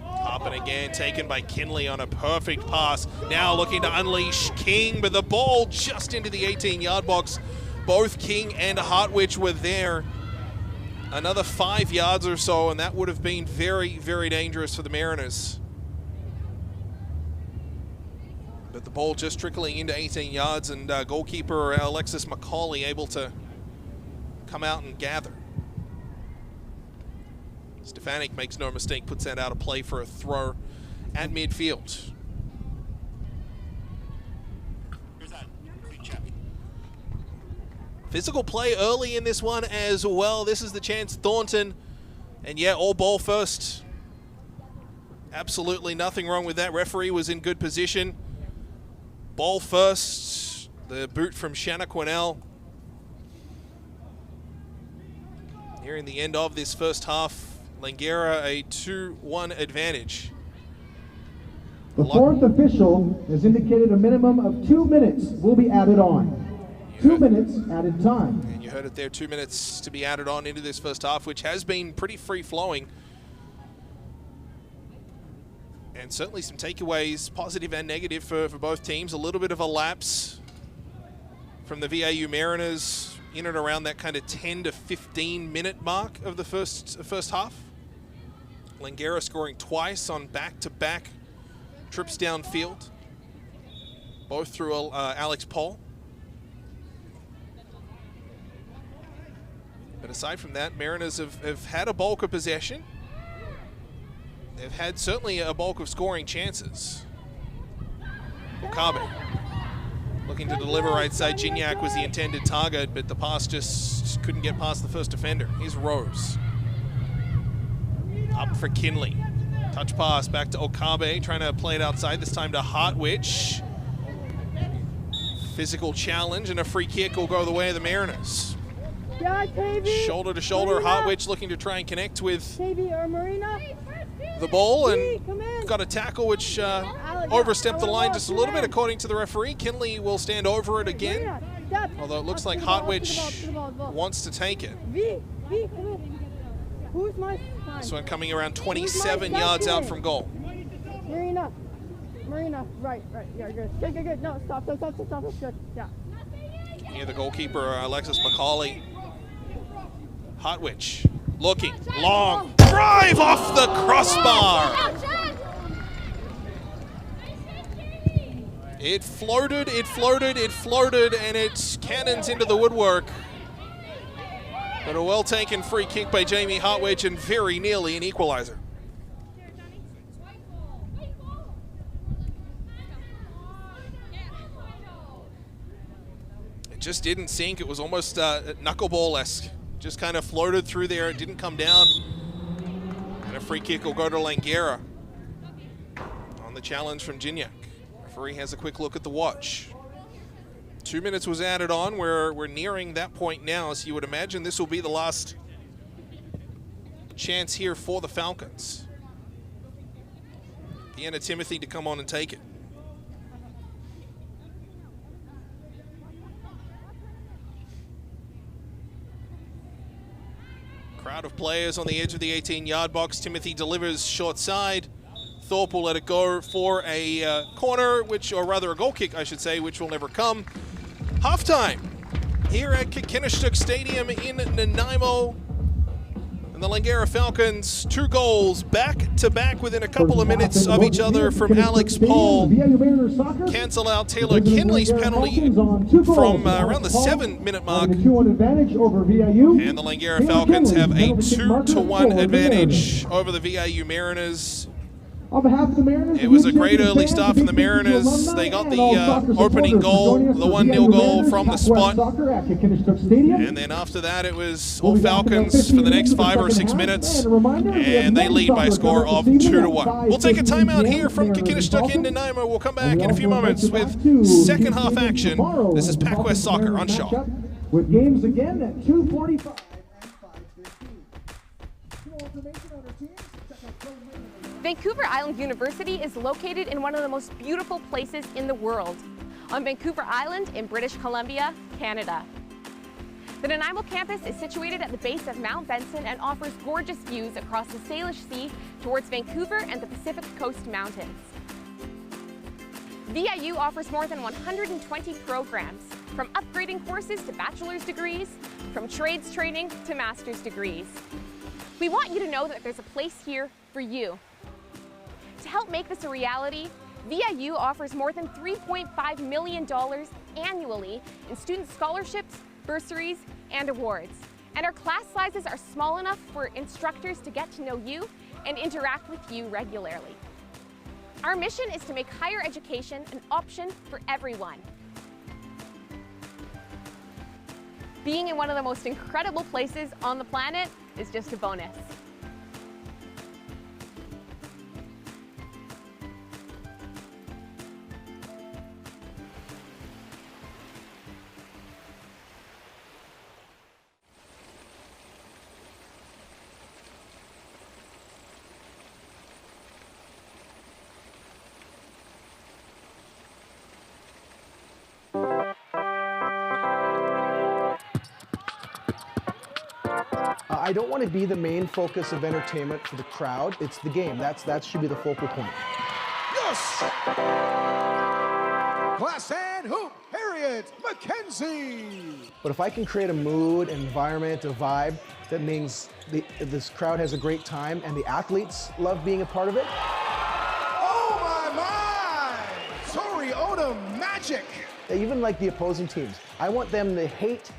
Hopping again, taken by Kinley on a perfect pass. Now looking to unleash King, but the ball just into the 18-yard box. Both King and Hartwich were there. Another 5 yards or so, and that would have been very, very dangerous for the Mariners. But the ball just trickling into 18 yards, and goalkeeper Alexis McCauley able to come out and gather. Stefanik makes no mistake, puts that out of play for a throw at midfield. Here's that. Clean check. Physical play early in this one as well. This is the chance, Thornton. And yeah, all ball first. Absolutely nothing wrong with that. Referee was in good position. Ball first. The boot from Shanna Quinnell. Here in the end of this first half, Langara a 2-1 advantage. The fourth official has indicated a minimum of 2 minutes will be added on. 2 minutes added time. And you heard it there, 2 minutes to be added on into this first half, which has been pretty free-flowing. And certainly some takeaways, positive and negative for both teams. A little bit of a lapse from the VIU Mariners in and around that kind of 10 to 15 minute mark of the first half. Langara scoring twice on back-to-back trips downfield, both through Alex Paul. But aside from that, Mariners have had a bulk of possession. They've had certainly a bulk of scoring chances. Okabe looking to deliver right side. Gignac was the intended target, but the pass just couldn't get past the first defender. Here's Rose. Up for Kinley. Touch pass back to Okabe, trying to play it outside, this time to Hartwich. Physical challenge and a free kick will go the way of the Mariners. Shoulder to shoulder, Hartwich looking to try and connect with the ball and got a tackle which overstepped the line just a little bit according to the referee. Kinley will stand over it again, although it looks like Hartwich wants to take it. This one coming around 27 yards out from goal. Marina, right, yeah, good. No, stop, good, yeah. Here the goalkeeper, Alexis McCauley. Hartwich looking, long, drive off the crossbar. It floated, and it cannons into the woodwork. But a well-taken free kick by Jamie Hartwich and very nearly an equalizer. It just didn't sink. It was almost knuckleball-esque. Just kind of floated through there. It didn't come down. And a free kick will go to Langara on the challenge from Gignac. Referee has a quick look at the watch. 2 minutes was added on. We're nearing that point now, so you would imagine this will be the last chance here for the Falcons. Deanna Timothy to come on and take it. Crowd of players on the edge of the 18-yard box. Timothy delivers short side. Thorpe will let it go for a corner, or rather a goal kick, I should say, which will never come. Halftime here at Kinnistuck Stadium in Nanaimo. And the Langara Falcons, 2 goals back-to-back within a couple of minutes of each other from Alex Paul. Cancel out Taylor Kinley's penalty from around the 7-minute mark. And the Langara Falcons have a 2-1 advantage over the VIU Mariners. On behalf of the Mariners, it was a great early start from the Mariners. They got the opening goal, the 1-0 goal from the spot. And then after that, it was all Falcons for the next 5 or 6 minutes. And they lead by a score of 2-1. We'll take a timeout here from Kinnistuck in Nanaimo. We'll come back in a few moments with second half action. This is PACWEST Soccer on Shaw. With games again at 2:45. Vancouver Island University is located in one of the most beautiful places in the world, on Vancouver Island in British Columbia, Canada. The Nanaimo campus is situated at the base of Mount Benson and offers gorgeous views across the Salish Sea towards Vancouver and the Pacific Coast Mountains. VIU offers more than 120 programs, from upgrading courses to bachelor's degrees, from trades training to master's degrees. We want you to know that there's a place here for you. To help make this a reality, VIU offers more than $3.5 million annually in student scholarships, bursaries, and awards. And our class sizes are small enough for instructors to get to know you and interact with you regularly. Our mission is to make higher education an option for everyone. Being in one of the most incredible places on the planet is just a bonus. I don't want to be the main focus of entertainment for the crowd. It's the game. That should be the focal point. Yes! Class and hoop, Harriet McKenzie! But if I can create a mood, an environment, a vibe, that means this crowd has a great time and the athletes love being a part of it. Oh my! Tori Odom magic! Even like the opposing teams, I want them to hate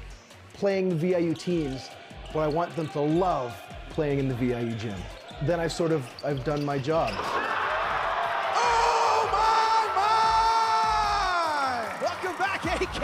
playing the VIU teams, but I want them to love playing in the VIU gym. Then I've done my job. Oh my! Welcome back, AK!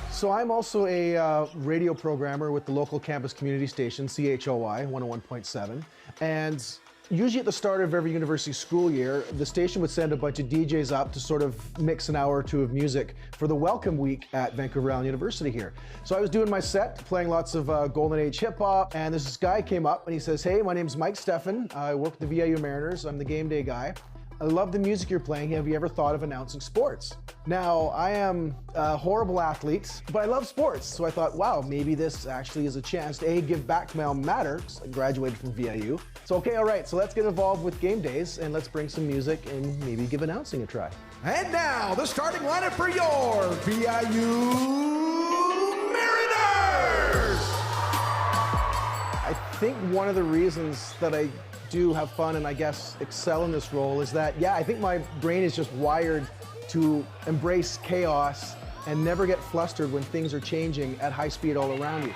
So I'm also a radio programmer with the local campus community station, CHOI 101.7. And usually at the start of every university school year, the station would send a bunch of DJs up to sort of mix an hour or two of music for the welcome week at Vancouver Island University here. So I was doing my set, playing lots of Golden Age hip hop, and this guy came up and he says, "Hey, my name's Mike Steffen. I work with the VIU Mariners. I'm the game day guy. I love the music you're playing. Have you ever thought of announcing sports?" Now, I am a horrible athlete, but I love sports. So I thought, wow, maybe this actually is a chance to give back to my alma mater, because I graduated from VIU. So, okay, all right, so let's get involved with game days and let's bring some music and maybe give announcing a try. And now, the starting lineup for your VIU Mariners! I think one of the reasons that I do have fun and I guess excel in this role is that, yeah, I think my brain is just wired to embrace chaos and never get flustered when things are changing at high speed all around you.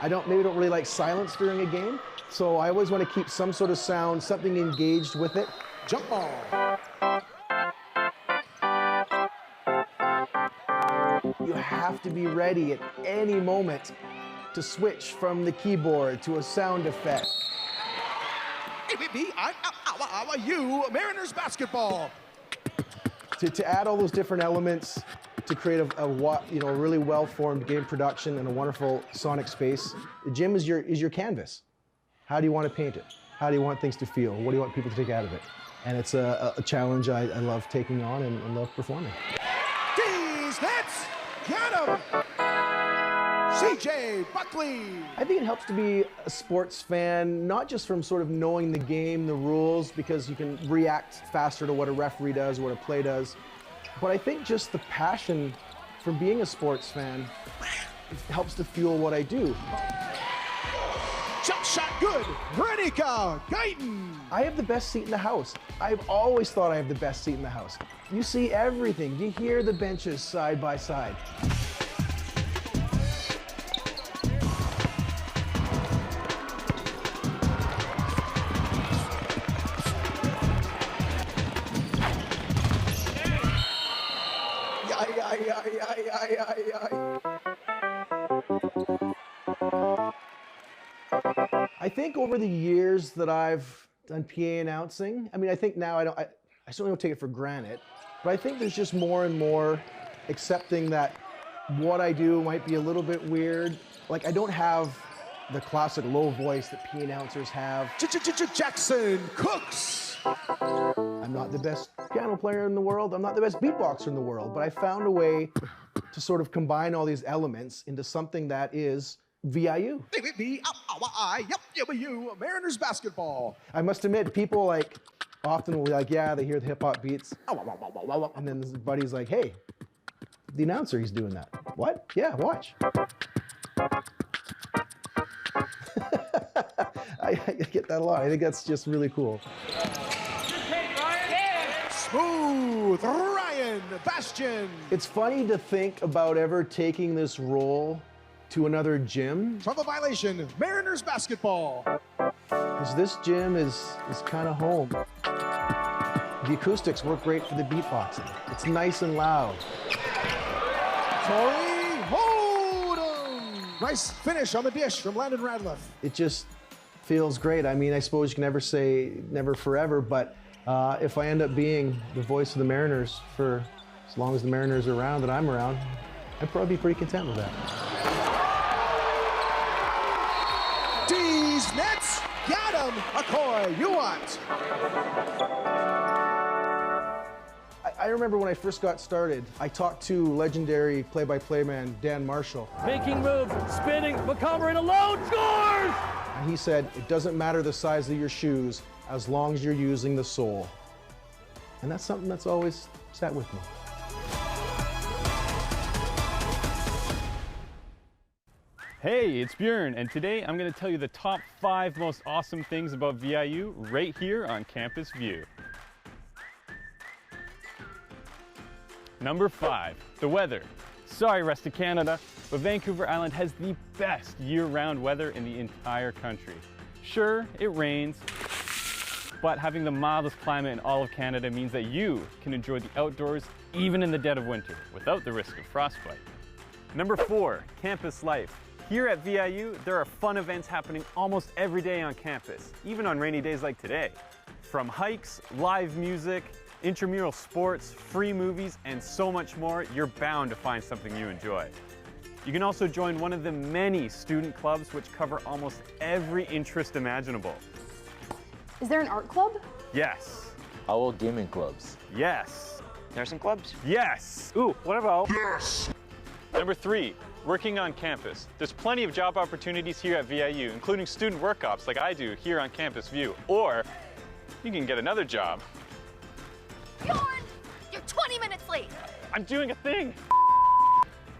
I don't really like silence during a game, so I always want to keep some sort of sound, something engaged with it. Jump ball. You have to be ready at any moment to switch from the keyboard to a sound effect. VIU Mariners basketball. To add all those different elements to create a really well-formed game production and a wonderful sonic space, the gym is your canvas. How do you want to paint it? how do you want things to feel? What do you want people to take out of it? And it's a challenge I love taking on and love performing. D's Nets, got him! CJ Buckley. I think it helps to be a sports fan, not just from sort of knowing the game, the rules, because you can react faster to what a referee does, what a play does. But I think just the passion from being a sports fan helps to fuel what I do. Jump shot good. Renika Guyton. I have the best seat in the house. I've always thought I have the best seat in the house. You see everything. You hear the benches side by side. I think over the years that I've done PA announcing, I mean, I think now I certainly don't take it for granted, but I think there's just more and more accepting that what I do might be a little bit weird. Like, I don't have the classic low voice that PA announcers have. Jackson Cooks. I'm not the best piano player in the world. I'm not the best beatboxer in the world, but I found a way to sort of combine all these elements into something that is VIU. VIU, Mariners basketball. I must admit, people like often will be like, yeah, they hear the hip hop beats, and then his buddy's like, hey, the announcer, he's doing that. What? Yeah, watch. I get that a lot. I think that's just really cool. Smooth Ryan Bastion. It's funny to think about ever taking this role to another gym. Trouble violation, Mariners basketball. Because this gym is kind of home. The acoustics work great for the beatboxing. It's nice and loud. Torrey Hold'em. Nice finish on the dish from Landon Radliff. It just feels great. I mean, I suppose you can never say never forever, but if I end up being the voice of the Mariners for as long as the Mariners are around and I'm around, I'd probably be pretty content with that. D's Nets, got him. Akoy, you want? I remember when I first got started, I talked to legendary play-by-play man Dan Marshall. Making moves, spinning, McComber in alone, scores! And he said, it doesn't matter the size of your shoes as long as you're using the sole. And that's something that's always sat with me. Hey, it's Bjorn, and today I'm going to tell you the top 5 most awesome things about VIU right here on Campus View. Number 5, the weather. Sorry, rest of Canada, but Vancouver Island has the best year-round weather in the entire country. Sure, it rains, but having the mildest climate in all of Canada means that you can enjoy the outdoors even in the dead of winter without the risk of frostbite. Number 4, campus life. Here at VIU, there are fun events happening almost every day on campus, even on rainy days like today. From hikes, live music, intramural sports, free movies, and so much more, you're bound to find something you enjoy. You can also join one of the many student clubs which cover almost every interest imaginable. Is there an art club? Yes. Owl gaming clubs. Yes. Nursing clubs? Yes. Ooh, what about? Yes. Number 3, working on campus. There's plenty of job opportunities here at VIU, including student work ops like I do here on Campus View. Or you can get another job. Bjorn, you're 20 minutes late. I'm doing a thing.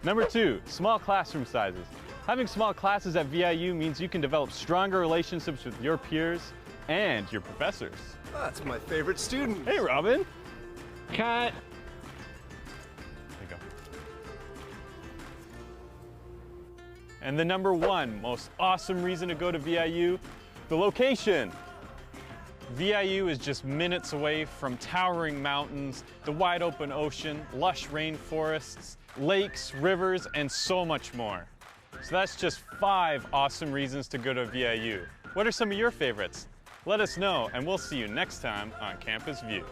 Number 2, small classroom sizes. Having small classes at VIU means you can develop stronger relationships with your peers and your professors. That's my favorite student. Hey, Robin. Cut. There you go. And the number 1 most awesome reason to go to VIU, the location. VIU is just minutes away from towering mountains, the wide open ocean, lush rainforests, lakes, rivers, and so much more. So that's just 5 awesome reasons to go to VIU. What are some of your favorites? Let us know, and we'll see you next time on Campus View.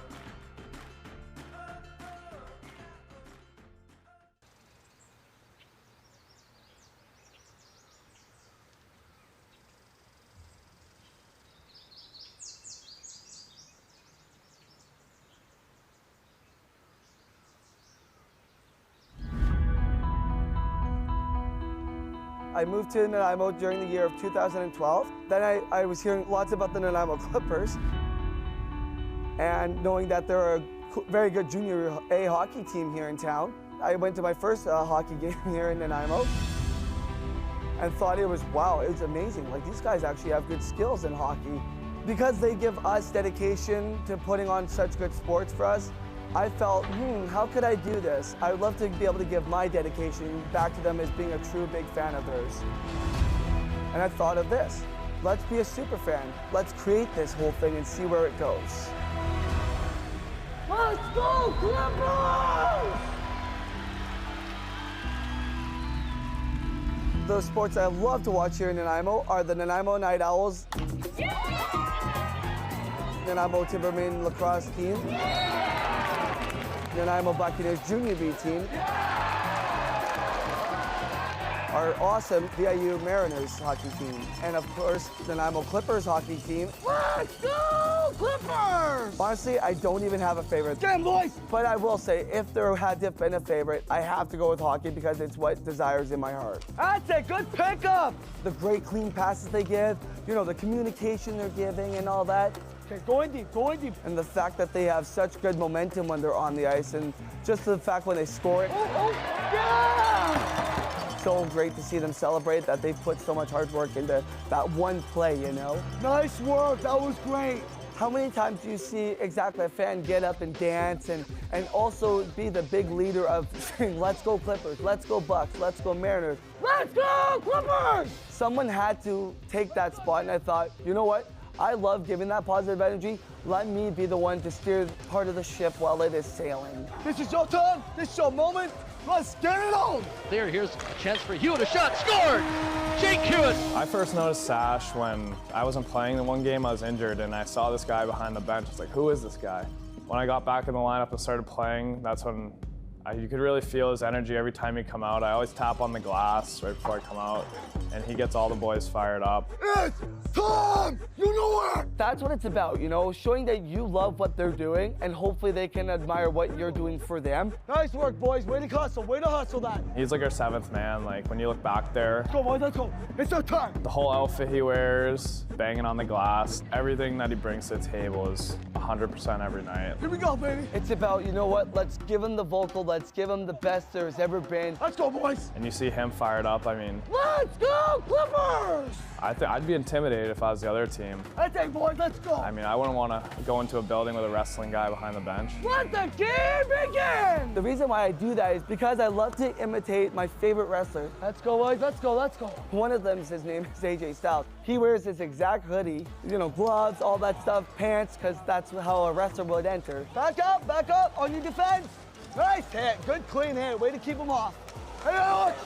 I moved to Nanaimo during the year of 2012. Then I was hearing lots about the Nanaimo Clippers. And knowing that they're a very good junior A hockey team here in town, I went to my first hockey game here in Nanaimo and thought it was, wow, it was amazing. Like, these guys actually have good skills in hockey. Because they give us dedication to putting on such good sports for us, I felt, how could I do this? I would love to be able to give my dedication back to them as being a true big fan of theirs. And I thought of this. Let's be a super fan. Let's create this whole thing and see where it goes. Let's go, Clippers! The sports I love to watch here in Nanaimo are the Nanaimo Night Owls, Nanaimo Timberman lacrosse team, Nanaimo Buccaneers Junior B team, our awesome VIU Mariners hockey team, and of course, the Nanaimo Clippers hockey team. Let's go, Clippers! Honestly, I don't even have a favorite. Get 'em, boys! But I will say, if there had to have been a favorite, I have to go with hockey because it's what desires in my heart. That's a good pickup! The great clean passes they give, you know, the communication they're giving and all that. Okay, going deep, going deep. And the fact that they have such good momentum when they're on the ice, and just the fact when they score it. Oh, yeah! So great to see them celebrate that they've put so much hard work into that one play, you know? Nice work, that was great. How many times do you see exactly a fan get up and dance and also be the big leader of saying, let's go Clippers, let's go Bucks, let's go Mariners. Let's go Clippers! Someone had to take that spot, and I thought, you know what? I love giving that positive energy. Let me be the one to steer part of the ship while it is sailing. This is your turn, this is your moment. Let's get it on! There, here's a chance for Hewitt, a shot, scored! Jake Hewitt! I first noticed Sash when I wasn't playing the one game I was injured, and I saw this guy behind the bench. I was like, who is this guy? When I got back in the lineup and started playing, that's when you could really feel his energy every time he'd come out. I always tap on the glass right before I come out, and he gets all the boys fired up. It's time! You know it! That's what it's about, you know, showing that you love what they're doing, and hopefully they can admire what you're doing for them. Nice work, boys. Way to hustle that. He's like our seventh man. Like, when you look back there, Let's go, boys, let's go. It's our time. the whole outfit he wears, banging on the glass, everything that he brings to the table is 100% every night. Here we go, baby. It's about, you know what, let's give him the vocal, let's give him the best there's ever been. Let's go, boys. And you see him fired up, I mean, Let's go, Clippers! I'd be intimidated if I was the other team. That's it, boys, let's go. I mean, I wouldn't want to go into a building with a wrestling guy behind the bench. Let the game begin! The reason why I do that is because I love to imitate my favorite wrestlers. Let's go, boys, let's go, let's go. One of them, his name is AJ Styles. He wears this exact hoodie, you know, gloves, all that stuff, pants, because that's how a wrestler would enter. Back up, on your defense. Nice hit, good clean hit, way to keep him off. Hey, Alex!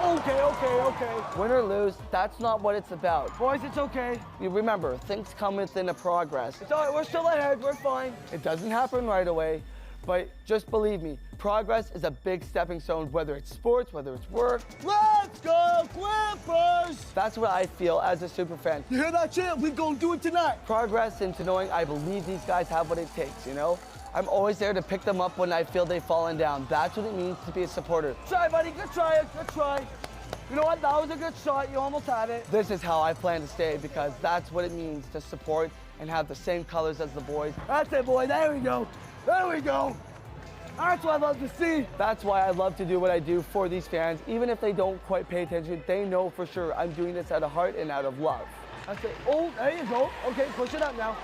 Okay. Win or lose, that's not what it's about. Boys, it's okay. You remember, things come within a progress. It's all right, we're still ahead, we're fine. It doesn't happen right away, but just believe me, progress is a big stepping stone, whether it's sports, whether it's work. Let's go, Clippers! That's what I feel as a super fan. You hear that, champ? We gonna do it tonight. Progress into knowing I believe these guys have what it takes, you know? I'm always there to pick them up when I feel they've fallen down. That's what it means to be a supporter. Try, buddy, good try. You know what, that was a good shot, you almost had it. This is how I plan to stay because that's what it means to support and have the same colors as the boys. That's it, boy, there we go. That's what I love to see. That's why I love to do what I do for these fans. Even if they don't quite pay attention, they know for sure I'm doing this out of heart and out of love. That's it. Oh, there you go. Okay, push it up now.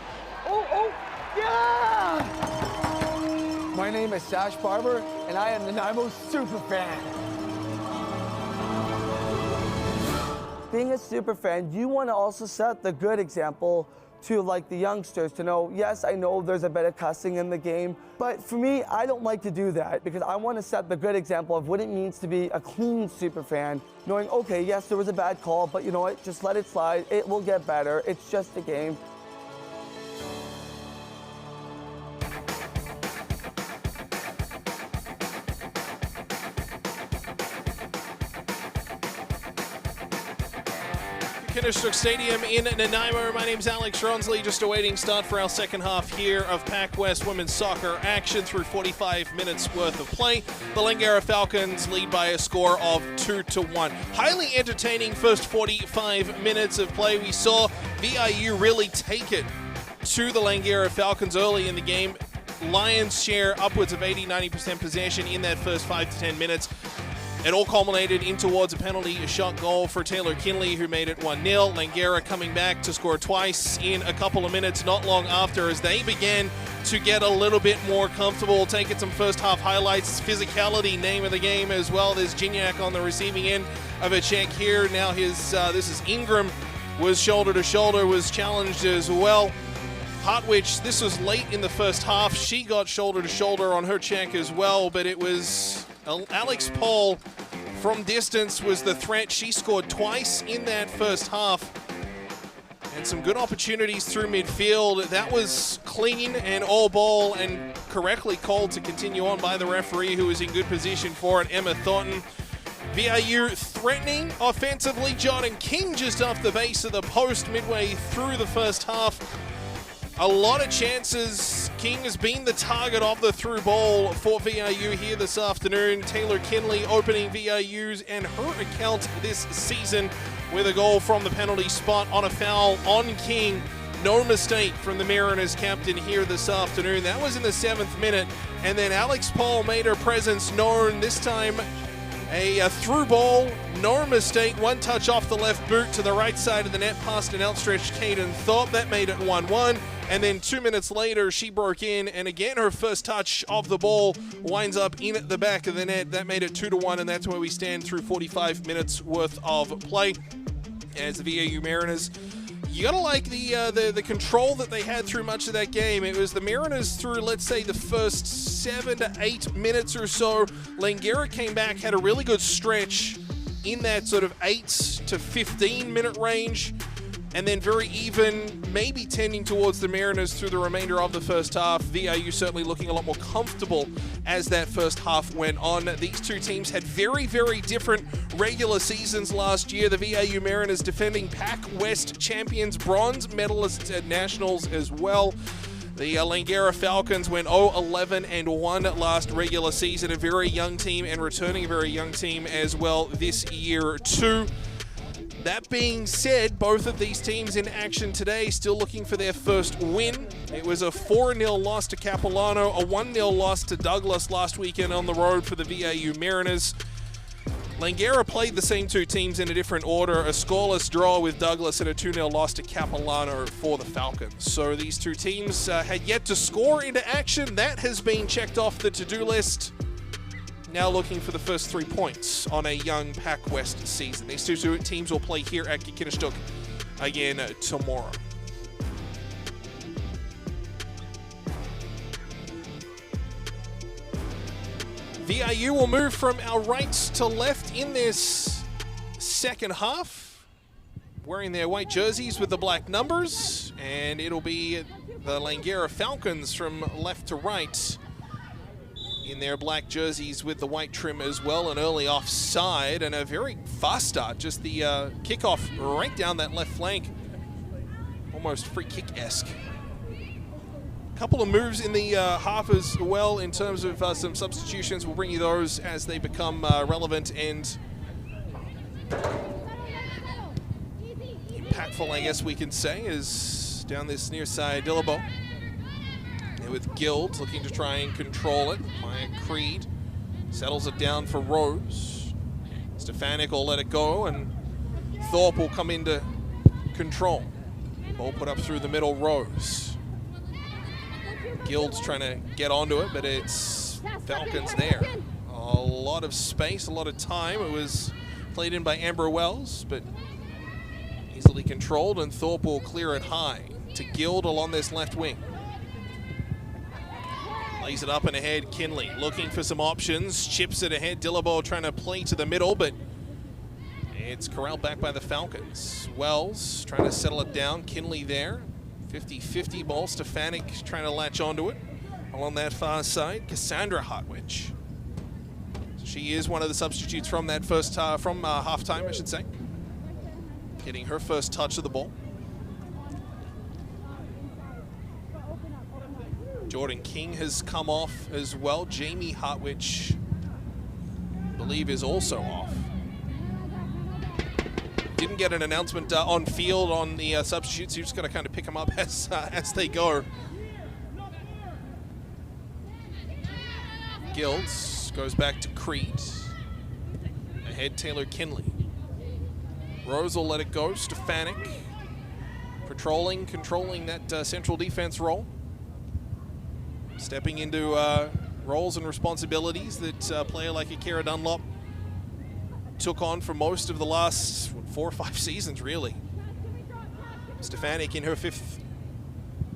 Oh, yeah! My name is Sash Barber, and I am the Nanaimo super fan. Being a super fan, you want to also set the good example to like the youngsters to know, yes, I know there's a bit of cussing in the game, but for me, I don't like to do that because I want to set the good example of what it means to be a clean super fan, knowing, okay, yes, there was a bad call, but you know what, just let it slide, it will get better, it's just a game. Kinderstook Stadium in Nanaimo. My name's Alex Ronsley, just awaiting start for our second half here of PACWEST women's soccer action through 45 minutes worth of play. The Langara Falcons lead by a score of 2-1. Highly entertaining first 45 minutes of play. We saw VIU really take it to the Langara Falcons early in the game. Lions share upwards of 80-90% possession in that first 5 to 10 minutes. It all culminated in towards a penalty shot goal for Taylor Kinley, who made it 1-0. Langara coming back to score twice in a couple of minutes not long after, as they began to get a little bit more comfortable, taking some first half highlights. Physicality, name of the game as well. There's Gignac on the receiving end of a check here. Now this is Ingram, was shoulder to shoulder, was challenged as well. Hartwich, this was late in the first half. She got shoulder to shoulder on her check as well, but it was Alex Paul from distance was the threat. She scored twice in that first half. And some good opportunities through midfield. That was clean and all ball and correctly called to continue on by the referee, who was in good position for it, Emma Thornton. VIU threatening offensively. Jordan King just off the base of the post midway through the first half. A lot of chances. King has been the target of the through ball for VIU here this afternoon. Taylor Kinley opening VIU's and her account this season with a goal from the penalty spot on a foul on King. No mistake from the Mariners captain here this afternoon. That was in the 7th minute. And then Alex Paul made her presence known. This time a through ball, no mistake. One touch off the left boot to the right side of the net past an outstretched Caden Thorpe. That made it 1-1. And then 2 minutes later, she broke in, and again, her first touch of the ball winds up in at the back of the net. That made it 2-1, and that's where we stand through 45 minutes worth of play. As the VIU Mariners, you gotta like the control that they had through much of that game. It was the Mariners through, let's say, the first 7 to 8 minutes or so. Langara came back, had a really good stretch in that sort of 8 to 15 minute range. And then very even, maybe tending towards the Mariners through the remainder of the first half. VIU certainly looking a lot more comfortable as that first half went on. These two teams had very, very different regular seasons last year. The VIU Mariners defending PACWEST champions, bronze medalists at Nationals as well. The Langara Falcons went 0-11-1 last regular season. A very young team and returning a very young team as well this year too. That being said, both of these teams in action today still looking for their first win. It was a 4-0 loss to Capilano, a 1-0 loss to Douglas last weekend on the road for the VIU Mariners. Langara played the same two teams in a different order, a scoreless draw with Douglas and a 2-0 loss to Capilano for the Falcons. So these two teams had yet to score into action. That has been checked off the to-do list. Now looking for the first 3 points on a young PACWEST season. These two teams will play here at Kinderstook again tomorrow. VIU will move from our right to left in this second half, wearing their white jerseys with the black numbers, and it'll be the Langara Falcons from left to right in their black jerseys with the white trim as well. An early offside and a very fast start. Just the kickoff right down that left flank. Almost free kick-esque. Couple of moves in the half as well in terms of some substitutions. We'll bring you those as they become relevant and impactful, I guess we can say, is down this near side. Dillabo with Guild looking to try and control it. Maya Creed settles it down for Rose. Stefanik will let it go, and Thorpe will come into control. Ball put up through the middle, Rose. Guild's trying to get onto it, but it's Falcons there. A lot of space, a lot of time. It was played in by Amber Wells, but easily controlled, and Thorpe will clear it high to Guild along this left wing. Lays it up and ahead, Kinley looking for some options, chips it ahead, Dillabo trying to play to the middle, but it's corralled back by the Falcons. Wells trying to settle it down, Kinley there, 50-50 ball, Stefanik trying to latch onto it along that far side, Cassandra Hartwich. She is one of the substitutes from that first, halftime, I should say. getting her first touch of the ball. Jordan King has come off as well. Jamie Hartwich, I believe, is also off. Didn't get an announcement on field on the substitutes. You're just going to kind of pick them up as they go. Gilds goes back to Creed. Ahead, Taylor Kinley. Rose will let it go. Stefanik patrolling, controlling that central defense role. Stepping into roles and responsibilities that a player like Akira Dunlop took on for most of the last 4 or 5 seasons, really. Stefanik in her 5th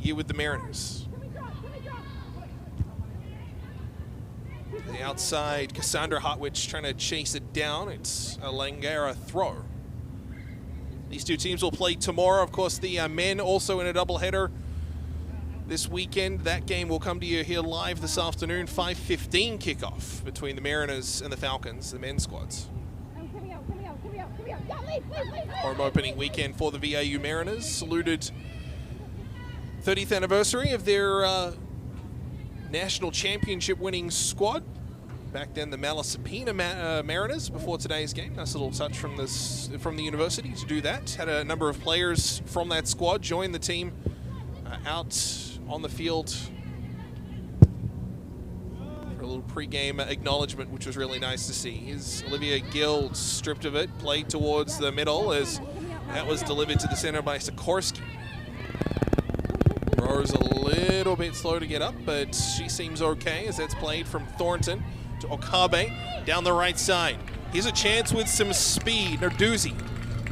year with the Mariners. The outside, Cassandra Hartwich trying to chase it down. It's a Langara throw. These two teams will play tomorrow. Of course, the men also in a doubleheader this weekend. That game will come to you here live this afternoon. 5:15 kickoff between the Mariners and the Falcons, the men's squads. Home opening weekend for the VIU Mariners. Saluted 30th anniversary of their national championship winning squad. Back then, the Malasapina Mariners before today's game. Nice little touch from the university to do that. Had a number of players from that squad join the team out on the field for a little pre-game acknowledgement, which was really nice to see. Here's Olivia Gill, stripped of it, played towards the middle as that was delivered to the center by Sikorsky. Rose a little bit slow to get up, but she seems okay as that's played from Thornton to Okabe down the right side. Here's a chance with some speed. Narduzzi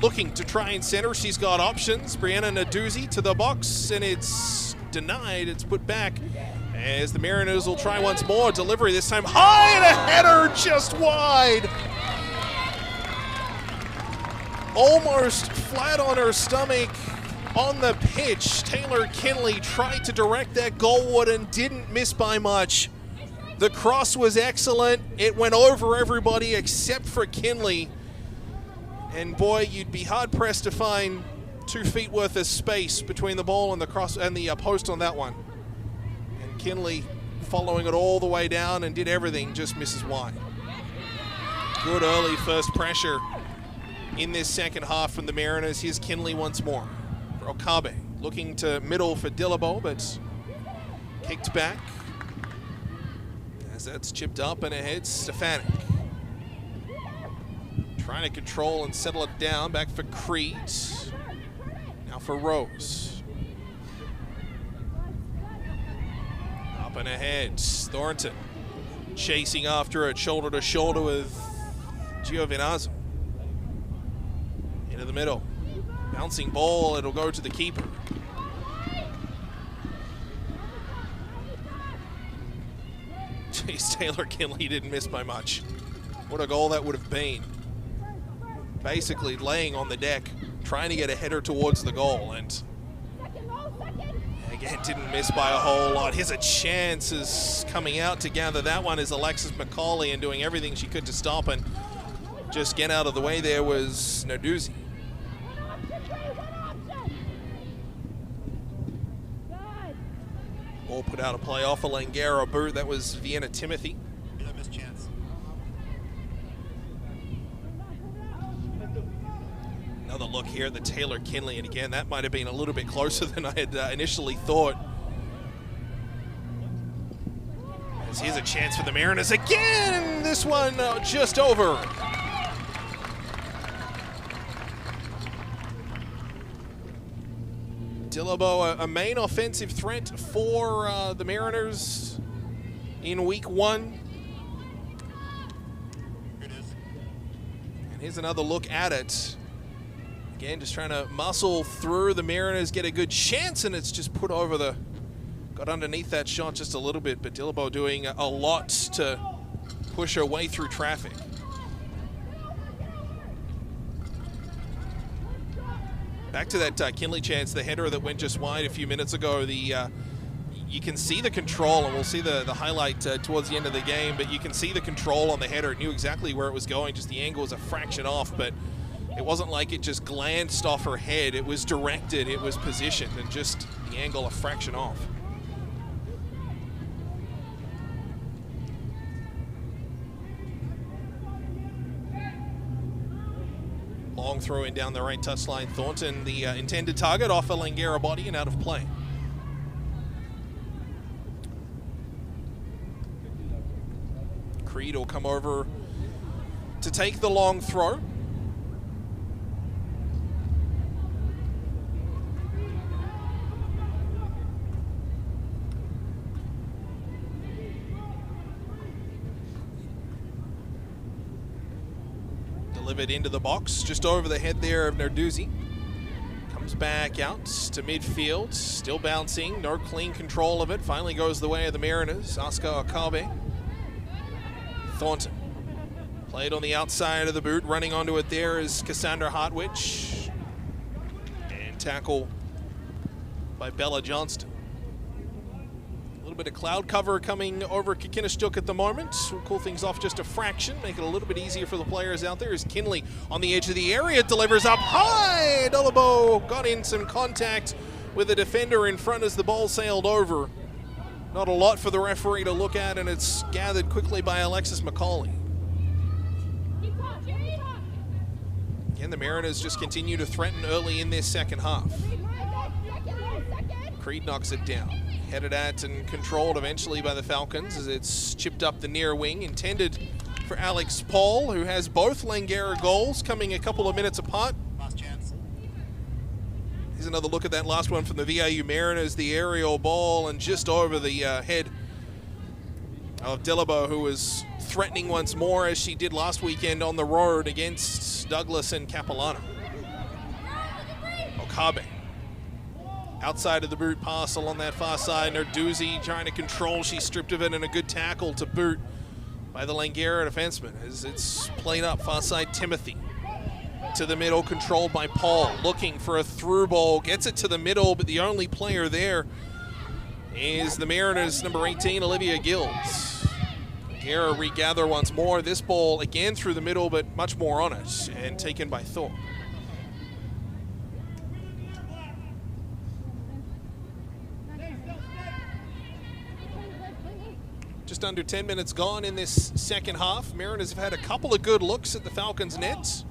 looking to try and center. She's got options. Brianna Narduzzi to the box, and it's denied. It's put back as the Mariners will try once more. Delivery this time high, and a header just wide. Almost flat on her stomach on the pitch. Taylor Kinley tried to direct that goalward and didn't miss by much. The cross was excellent. It went over everybody except for Kinley. And boy, you'd be hard pressed to find 2 feet worth of space between the ball and the cross and the post on that one. And Kinley following it all the way down and did everything, just misses wide. Good early first pressure in this second half from the Mariners. Here's Kinley once more. For Okabe, looking to middle for Dillabo, but kicked back. As that's chipped up and ahead, Stefanik. Trying to control and settle it down. Back for Creed. Now for Rose. Up and ahead, Thornton. Chasing after it, shoulder to shoulder with Giovinazzo. Into the middle. Bouncing ball, it'll go to the keeper. Jeez, Taylor Kinley didn't miss by much. What a goal that would have been. Basically laying on the deck, trying to get a header towards the goal, and again, didn't miss by a whole lot. Here's a chance is coming out to gather that one is Alexis McCauley, and doing everything she could to stop and just get out of the way there was Narduzzi. Ball put out a play off a Langara boot. That was Vienna Timothy. Another look here at the Taylor Kinley, and again, that might have been a little bit closer than I had initially thought. As here's a chance for the Mariners again. This one just over. Dillabo, a main offensive threat for the Mariners in week 1. Here it is. And here's another look at it. Again, just trying to muscle through. The Mariners get a good chance, and it's just put over the... Got underneath that shot just a little bit, but Dillabo doing a lot to push her way through traffic. Back to that Kinley chance, the header that went just wide a few minutes ago. You can see the control, and we'll see the highlight towards the end of the game, but you can see the control on the header. It knew exactly where it was going, just the angle was a fraction off, but It wasn't like it just glanced off her head. It was directed, it was positioned, and just the angle a fraction off. Long throw in down the right touchline. Thornton, the intended target, off a Langara body and out of play. Creed will come over to take the long throw. Delivered into the box, just over the head there of Narduzzi. Comes back out to midfield, still bouncing, no clean control of it. Finally goes the way of the Mariners. Asuka Okabe. Thornton. Played on the outside of the boot, running onto it there is Cassandra Hartwich. And tackle by Bella Johnston. A little bit of cloud cover coming over Kikinishtuk at the moment. We'll cool things off just a fraction, make it a little bit easier for the players out there. As Kinley on the edge of the area delivers up high. Dolabo got in some contact with the defender in front as the ball sailed over. Not a lot for the referee to look at, and it's gathered quickly by Alexis McCauley. Again, the Mariners just continue to threaten early in this second half. Creed knocks it down. Headed at and controlled eventually by the Falcons as it's chipped up the near wing. Intended for Alex Paul, who has both Langara goals coming a couple of minutes apart. Last chance. Here's another look at that last one from the VIU Mariners, the aerial ball, and just over the head of Delabo, who was threatening once more as she did last weekend on the road against Douglas and Capilano. Okabe. Outside of the boot pass along that far side. Narduzzi trying to control. She stripped of it, and a good tackle to boot by the Langara defenseman as it's played up far side. Timothy to the middle, controlled by Paul. Looking for a through ball. Gets it to the middle, but the only player there is the Mariners' number 18, Olivia Gills. Langara regather once more. This ball again through the middle, but much more on it, and taken by Thorpe. Just under 10 minutes gone in this second half. Mariners have had a couple of good looks at the Falcons' nets.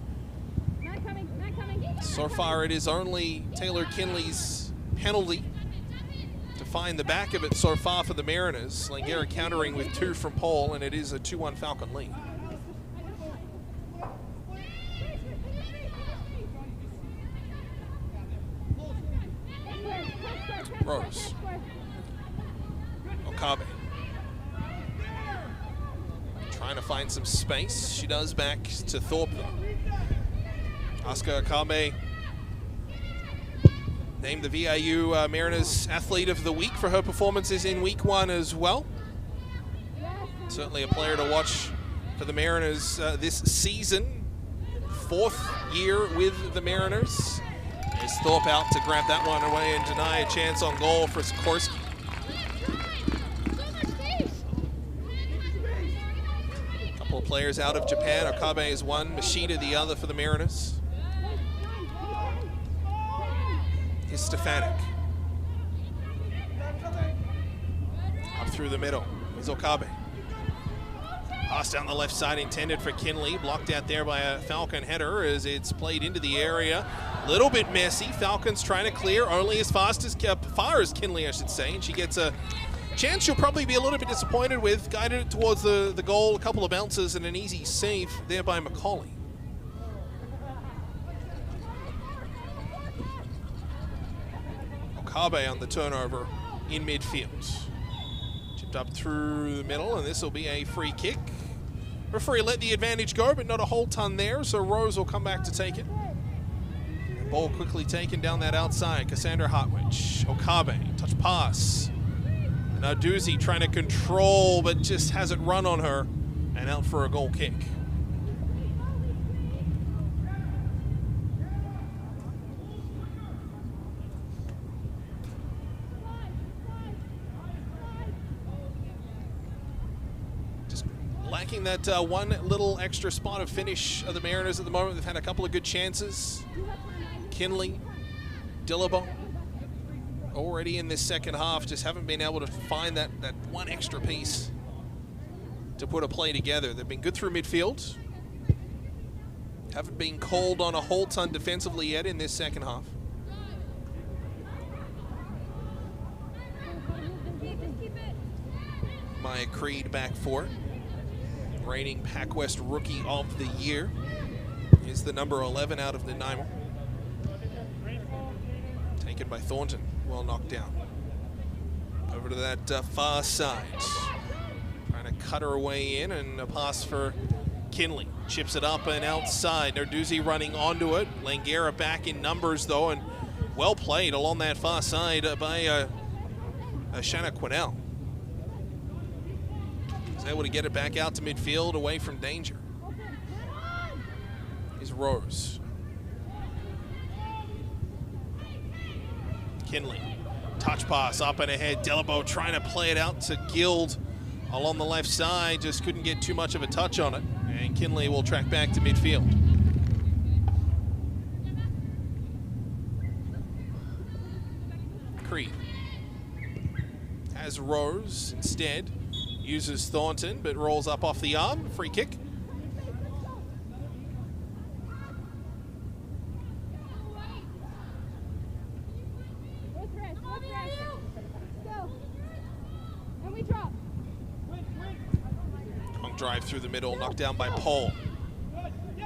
So far, it is only Taylor Kinley's penalty to find the back of it so far for the Mariners. Langara countering with 2 from Paul, and it is a 2-1 Falcon lead. Rose. Okabe. Trying to find some space. She does back to Thorpe. Asuka Okabe named the VIU Mariners Athlete of the Week for her performances in Week 1 as well. Certainly a player to watch for the Mariners this season. 4th year with the Mariners. Is Thorpe out to grab that one away and deny a chance on goal for Sikorsky. Couple of players out of Japan. Okabe is one, Machida the other for the Mariners. Is Stefanik. Up through the middle is Okabe. Pass down the left side intended for Kinley. Blocked out there by a Falcon header as it's played into the area. Little bit messy. Falcons trying to clear only as far as Kinley, I should say. And she gets a chance she'll probably be a little bit disappointed with. Guided it towards the goal. A couple of bounces and an easy save there by McCauley. Okabe on the turnover in midfield. Chipped up through the middle, and this will be a free kick. Referee let the advantage go, but not a whole ton there, so Rose will come back to take it. The ball quickly taken down that outside. Cassandra Hartwich. Okabe, touch pass. Narduzzi trying to control, but just has it run on her, and out for a goal kick. lacking that one little extra spot of finish of the Mariners at the moment. They've had a couple of good chances. Kinley, Dillabo, already in this second half, just haven't been able to find that one extra piece to put a play together. They've been good through midfield. Haven't been called on a whole ton defensively yet in this second half. Maya Creed back for it. Reigning PACWEST Rookie of the Year is the number 11 out of Nanaimo. Taken by Thornton, well knocked down. Over to that far side. Trying to cut her way in, and a pass for Kinley. Chips it up and outside. Narduzzi running onto it. Langara back in numbers though, and well played along that far side by Shanna Quinnell. Was able to get it back out to midfield away from danger. Here's Rose. Kinley, touch pass up and ahead. Dillabo trying to play it out to Guild along the left side, just couldn't get too much of a touch on it. And Kinley will track back to midfield. Creed has Rose instead. Uses Thornton, but rolls up off the arm. Free kick. Long drive through the middle, knocked down by Paul.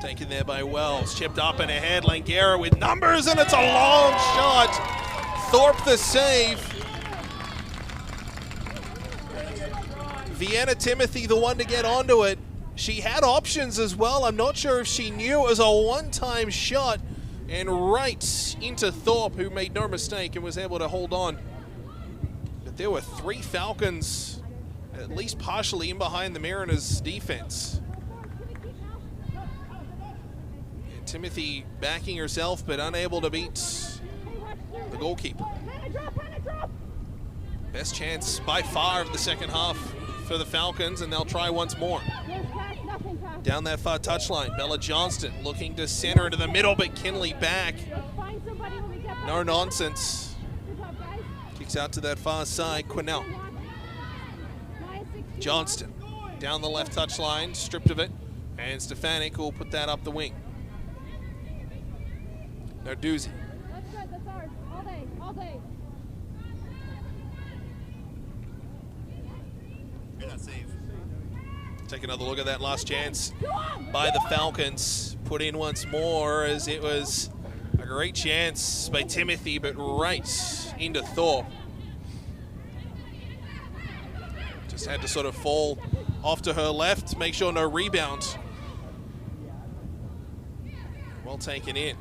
Taken there by Wells. Chipped up and ahead. Langara with numbers, and it's a long shot. Thorpe the save. Vienna Timothy, the one to get onto it. She had options as well. I'm not sure if she knew it was a one-time shot, and right into Thorpe, who made no mistake and was able to hold on. But there were 3 Falcons, at least partially in behind the Mariners' defense. And Timothy backing herself, but unable to beat the goalkeeper. Best chance by far of the second half for the Falcons, and they'll try once more. Down that far touchline, Bella Johnston looking to center into the middle, but Kinley back. No nonsense. Kicks out to that far side, Quinnell. Johnston down the left touchline, stripped of it, and Stefanik will put that up the wing. Narduzzi. That's ours. All day. Take another look at that last chance by the Falcons. Put in once more, as it was a great chance by Timothy, but right into Thorpe. Just had to sort of fall off to her left, make sure no rebound. Well taken in.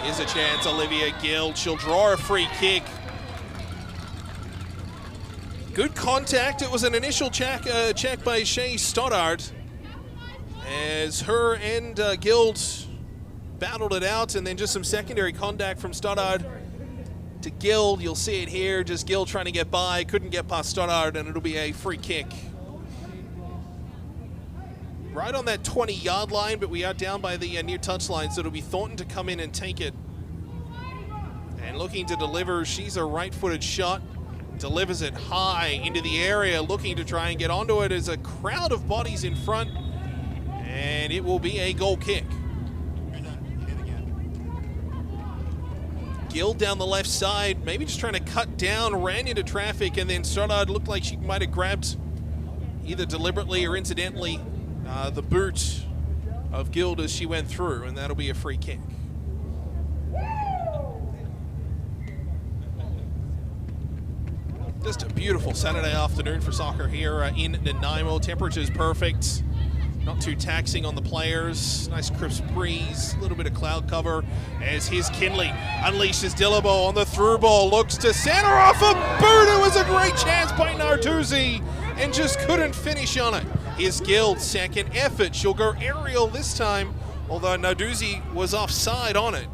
Here's a chance, Olivia Guild. She'll draw a free kick. Good contact. It was an initial check by Shea Stoddard, as her and Guild battled it out, and then just some secondary contact from Stoddard to Guild. You'll see it here, just Guild trying to get by, couldn't get past Stoddard, and it'll be a free kick. Right on that 20-yard line, but we are down by the near touchline, so it'll be Thornton to come in and take it. And looking to deliver, she's a right-footed shot. Delivers it high into the area, looking to try and get onto it as a crowd of bodies in front, and it will be a goal kick. Gill down the left side, maybe just trying to cut down, ran into traffic, and then Stoddard looked like she might have grabbed, either deliberately or incidentally, the boot of Guild as she went through, and that'll be a free kick. Just a beautiful Saturday afternoon for soccer here in Nanaimo. Temperature's perfect, not too taxing on the players. Nice crisp breeze, a little bit of cloud cover, as here's Kinley unleashes Dillabo on the through ball, looks to center off a boot. It was a great chance by Narduzzi and just couldn't finish on it. Here's Guild's second effort. She'll go aerial this time, although Narduzzi was offside on it.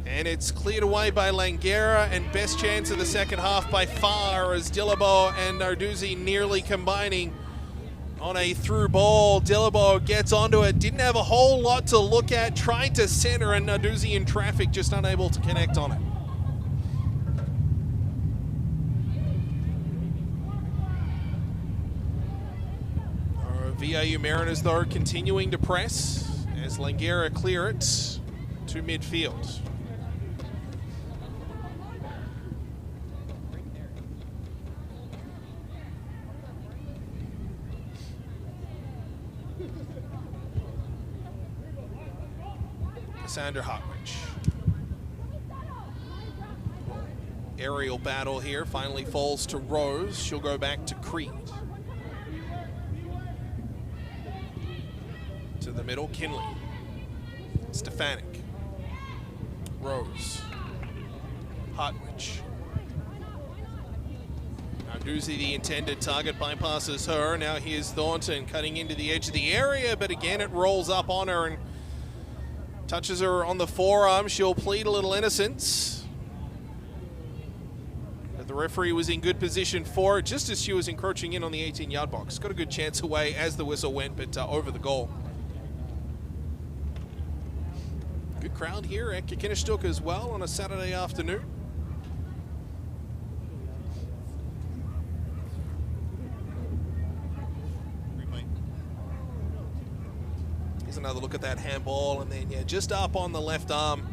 And it's cleared away by Langara, and best chance of the second half by far as Dillabo and Narduzzi nearly combining on a through ball. Dillabo gets onto it, didn't have a whole lot to look at, tried to center, and Narduzzi in traffic, just unable to connect on it. VIU Mariners, though, continuing to press as Langara clear it to midfield. Cassandra Hartwich. Aerial battle here, finally falls to Rose. She'll go back to Creed. To the middle, Kinley. Stefanik. Rose. Hartwich. Narduzzi, the intended target, bypasses her. Now here's Thornton cutting into the edge of the area, but again it rolls up on her and touches her on the forearm. She'll plead a little innocence. But the referee was in good position for it just as she was encroaching in on the 18-yard box. Got a good chance away as the whistle went, but over the goal. Good crowd here at Kakinishtuk as well on a Saturday afternoon. Here's another look at that handball, and then yeah, just up on the left arm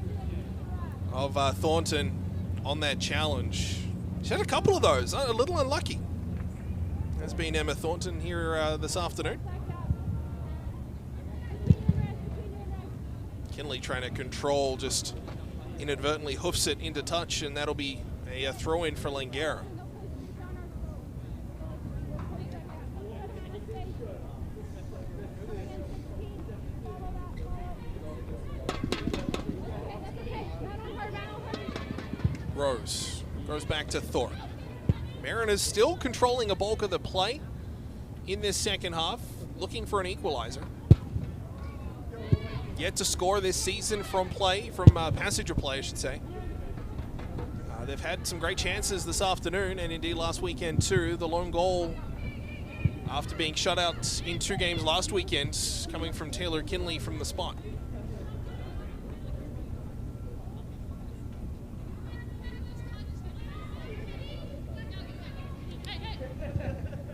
of Thornton on that challenge. She had a couple of those, a little unlucky. Has been Emma Thornton here this afternoon. Kinley trying to control, just inadvertently hoofs it into touch, and that'll be a throw-in for Langara. Rose goes back to Thorpe. Mariners still controlling a bulk of the play in this second half, looking for an equalizer. Yet to score this season from passenger play, I should say. They've had some great chances this afternoon, and indeed last weekend too. The lone goal, after being shut out in 2 games last weekend, coming from Taylor Kinley from the spot.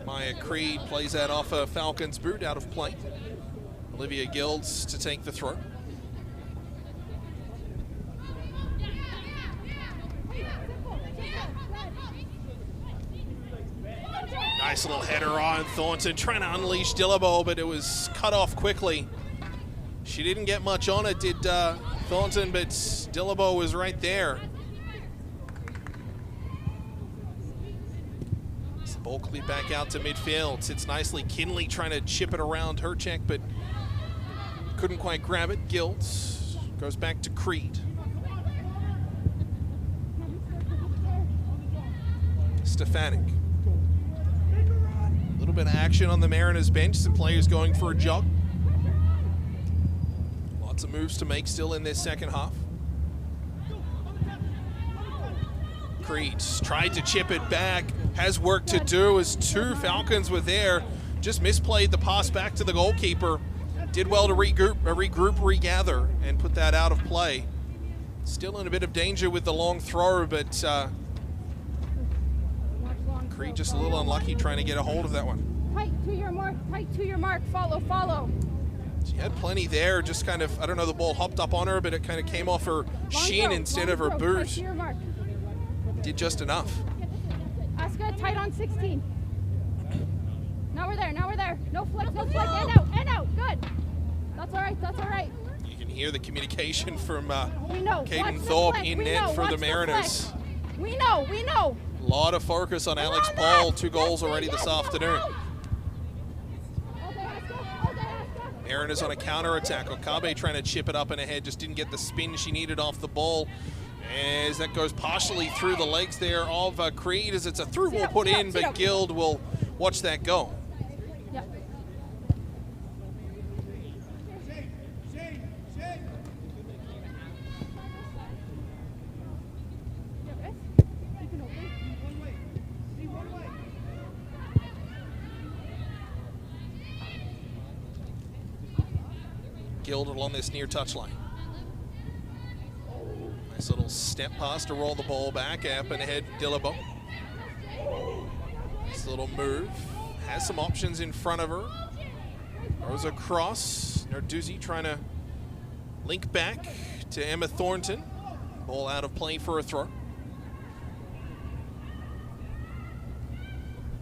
Maya Creed plays that off a Falcons boot out of play. Olivia Gilds to take the throw. Nice little header on Thornton, trying to unleash Dillabo, but it was cut off quickly. She didn't get much on it, did Thornton, but Dillabo was right there. The ball cleared back out to midfield. Sits nicely. Kinley trying to chip it around her check, but couldn't quite grab it. Gilds goes back to Creed. Stefanik. A little bit of action on the Mariners bench. Some players going for a jog. Lots of moves to make still in this second half. Creed tried to chip it back. Has work to do as 2 Falcons were there. Just misplayed the pass back to the goalkeeper. Did well to regroup, regather, and put that out of play. Still in a bit of danger with the long throw, but Creed just a little unlucky trying to get a hold of that one. Tight to your mark, follow. She had plenty there, just kind of, I don't know, the ball hopped up on her, but it kind of came off her shin instead of her boot. Did just enough. Asuka, tight on 16. Now we're there. No flick, and out, good. That's all right. You can hear the communication from we know. Caden Thorpe in net for the Mariners. We know. A lot of focus on Alex Paul, 2 goals already this afternoon. Mariners on a counter-attack. Okabe trying to chip it up and ahead, just didn't get the spin she needed off the ball. As that goes partially through the legs there of Creed, as it's a through ball put in, but Guild will watch that go. Guild along this near touchline. Nice little step pass to roll the ball back. Up and ahead, Dillabo. Nice little move. Has some options in front of her. Throws across. Narduzzi trying to link back to Emma Thornton. Ball out of play for a throw.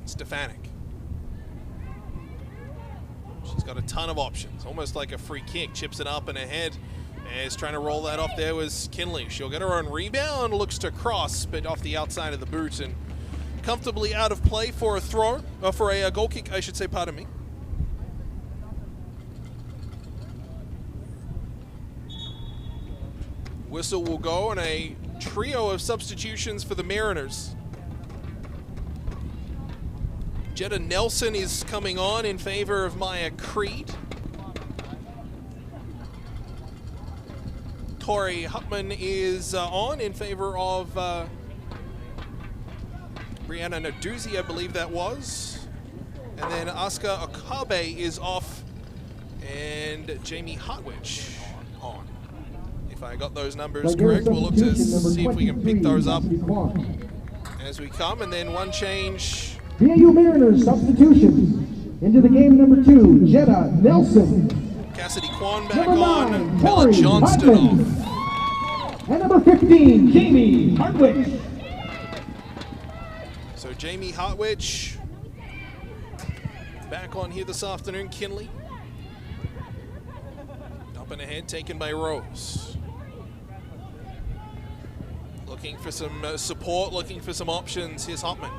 Stefanik. She's got a ton of options, almost like a free kick. Chips it up and ahead. Is trying to roll that off there was Kinley. She'll get her own rebound, looks to cross, but off the outside of the boot and comfortably out of play for a throw, or for a goal kick, I should say, pardon me. Whistle will go, and a trio of substitutions for the Mariners. Jetta Nelson is coming on in favor of Maya Creed. Tori Hutman is on in favor of Brianna Narduzzi, I believe that was. And then Asuka Okabe is off, and Jamie Hartwich on. If I got those numbers correct, we'll look to see if we can pick those up as we come. And then one change. VIU Mariners substitutions. Into the game, number 2, Jetta Nelson. Cassidy Kwan back on, Bella Johnston off. And number 15, Jamie Hartwich. So Jamie Hartwich back on here this afternoon. Kinley up and ahead, taken by Rose. Looking for some support, looking for some options. Here's Hotman.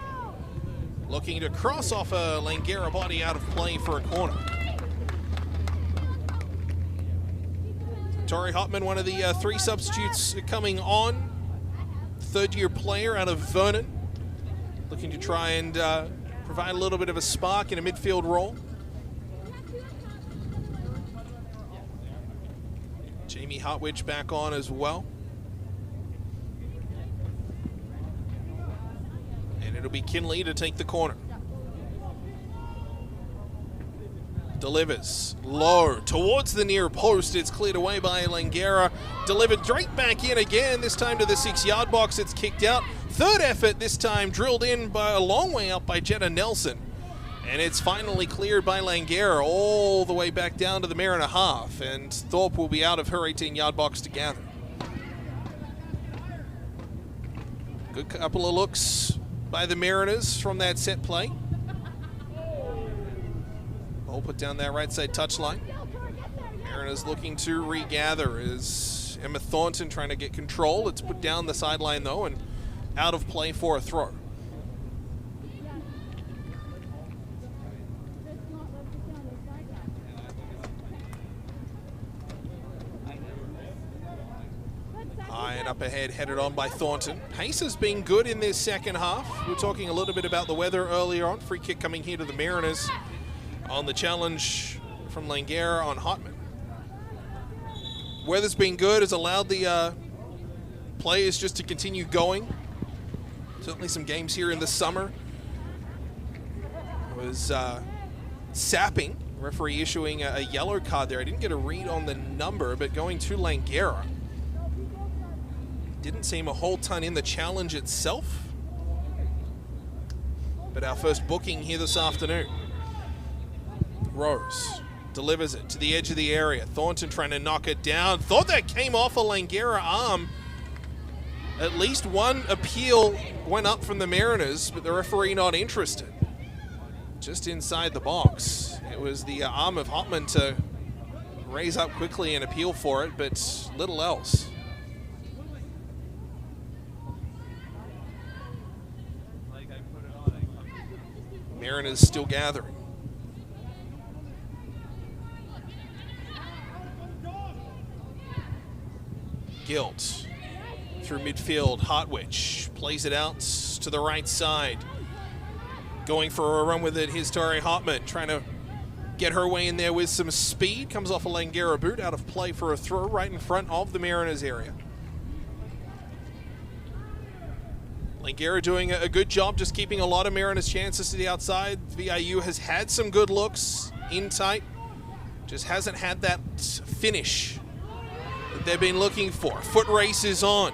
Looking to cross off a Langara body out of play for a corner. Tori Hotman, one of the 3 substitutes coming on. Third-year player out of Vernon. Looking to try and provide a little bit of a spark in a midfield role. Jamie Hartwich back on as well. And it'll be Kinley to take the corner. Delivers low towards the near post. It's cleared away by Langara. Delivered straight back in again, this time to the 6-yard box. It's kicked out. Third effort this time, drilled in by a long way up by Jetta Nelson. And it's finally cleared by Langara all the way back down to the Mariner half. And Thorpe will be out of her 18-yard box to gather. Good couple of looks by the Mariners from that set play. Ball put down that right side touchline. Mariners looking to regather as Emma Thornton trying to get control. It's put down the sideline though and out of play for a throw. High and up ahead, headed on by Thornton. Pace has been good in this second half. We were talking a little bit about the weather earlier on. Free kick coming here to the Mariners on the challenge from Langara on Hotman. Weather's been good, has allowed the players just to continue going. Certainly some games here in the summer. It was sapping, referee issuing a yellow card there. I didn't get a read on the number, but going to Langara. Didn't seem a whole ton in the challenge itself. But our first booking here this afternoon. Rose delivers it to the edge of the area. Thornton trying to knock it down. Thought that came off a Langara arm. At least one appeal went up from the Mariners, but the referee not interested. Just inside the box. It was the arm of Hotman to raise up quickly and appeal for it, but little else. Mariners still gathering. Gilt through midfield. Hartwich plays it out to the right side. Going for a run with it, here's Tori Hotman trying to get her way in there with some speed. Comes off a Langara boot, out of play for a throw right in front of the Mariners area. Langara doing a good job just keeping a lot of Mariners chances to the outside. VIU has had some good looks in tight. Just hasn't had that finish that they've been looking for. Foot race is on,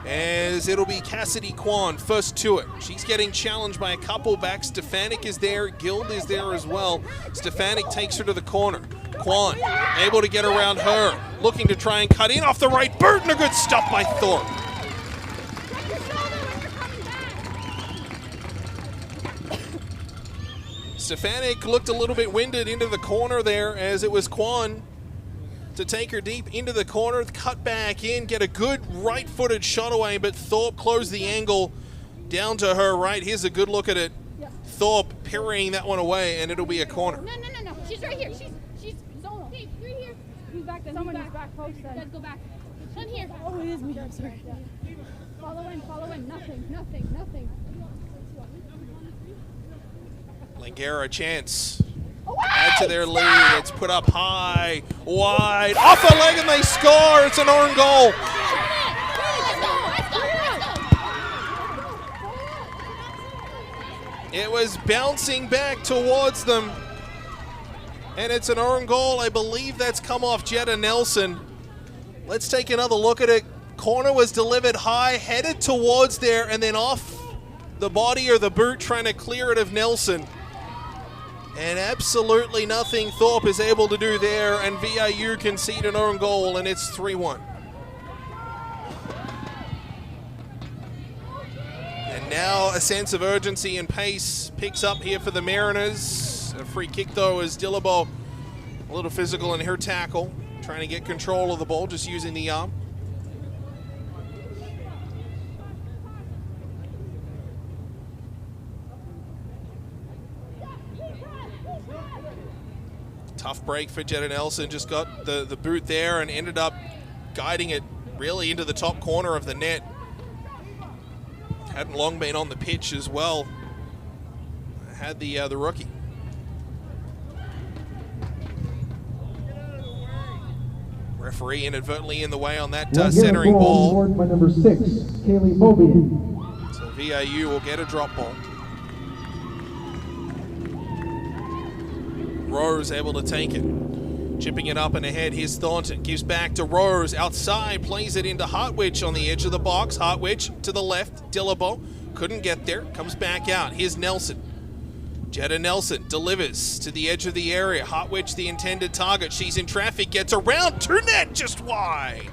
as it'll be Cassidy Kwan first to it. She's getting challenged by a couple back. Stefanik is there, Guild is there as well. Stefanik takes her to the corner. Kwan able to get around her, looking to try and cut in off the right boot, and a good stop by Thorpe. Stefanik looked a little bit winded into the corner there, as it was Kwan to take her deep into the corner, cut back in, get a good right-footed shot away, but Thorpe closed the angle down to her right. Here's a good look at it. Thorpe parrying that one away, and it'll be a corner. No. She's right here. She's zonal. Hey, three here. Who's back then? Someone who's back post then. Let's go back. One here. Oh, it is me. I'm sorry. Yeah. Follow in. Nothing. Langara chance. Add to their lead. It's put up high, wide, off the leg, and they score. It's an own goal. It was bouncing back towards them, and it's an own goal. I believe that's come off Jetta Nelson. Let's take another look at it. Corner was delivered high, headed towards there, and then off the body or the boot, trying to clear it of Nelson. And absolutely nothing Thorpe is able to do there, and VIU concede an own goal, and it's 3-1. And now a sense of urgency and pace picks up here for the Mariners. A free kick, though, as Dillabo a little physical in her tackle, trying to get control of the ball, just using the arm. Tough break for Jetta Nelson, just got the boot there and ended up guiding it really into the top corner of the net. Hadn't long been on the pitch as well. Had the rookie. Referee inadvertently in the way on that centering ball. Scored by number 6, Kaylee Mobian. So VIU will get a drop ball. Rose able to take it. Chipping it up and ahead, here's Thornton. Gives back to Rose. Outside, plays it into Hartwich on the edge of the box. Hartwich to the left. Dillabo couldn't get there. Comes back out. Here's Nelson. Jetta Nelson delivers to the edge of the area. Hartwich, the intended target. She's in traffic. Gets around to net, just wide.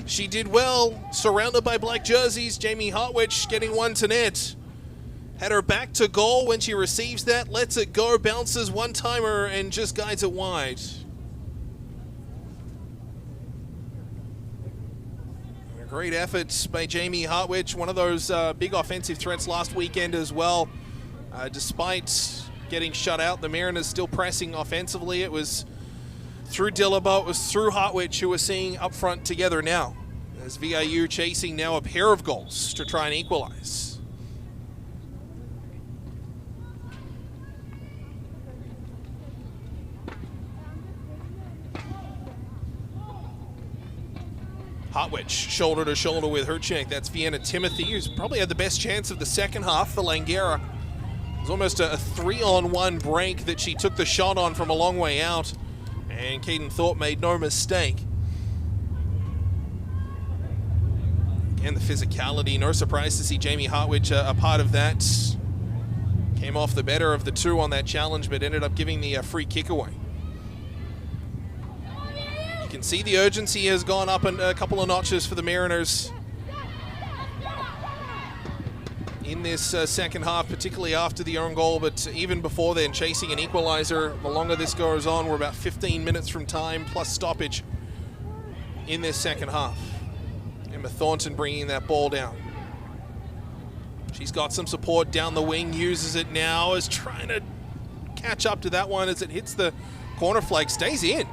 She did well. Surrounded by black jerseys. Jamie Hartwich getting one to net. Had her back to goal when she receives that, lets it go, bounces one-timer, and just guides it wide. Great efforts by Jamie Hartwich, one of those big offensive threats last weekend as well. Despite getting shut out, the Mariners still pressing offensively. It was through Dillabo, it was through Hartwich, who we're seeing up front together now, as VIU chasing now a pair of goals to try and equalize. Hartwich, shoulder to shoulder with Herchek. That's Vienna Timothy, who's probably had the best chance of the second half for Langara. It was almost a 3-on-1 break that she took the shot on from a long way out, and Caden Thorpe made no mistake. Again, the physicality, no surprise to see Jamie Hartwich a part of that. Came off the better of the two on that challenge, but ended up giving the free kick away. You can see the urgency has gone up a couple of notches for the Mariners in this second half, particularly after the own goal, but even before then, chasing an equalizer. The longer this goes on, we're about 15 minutes from time plus stoppage in this second half. Emma Thornton bringing that ball down. She's got some support down the wing, uses it now, is trying to catch up to that one as it hits the corner flag, stays in.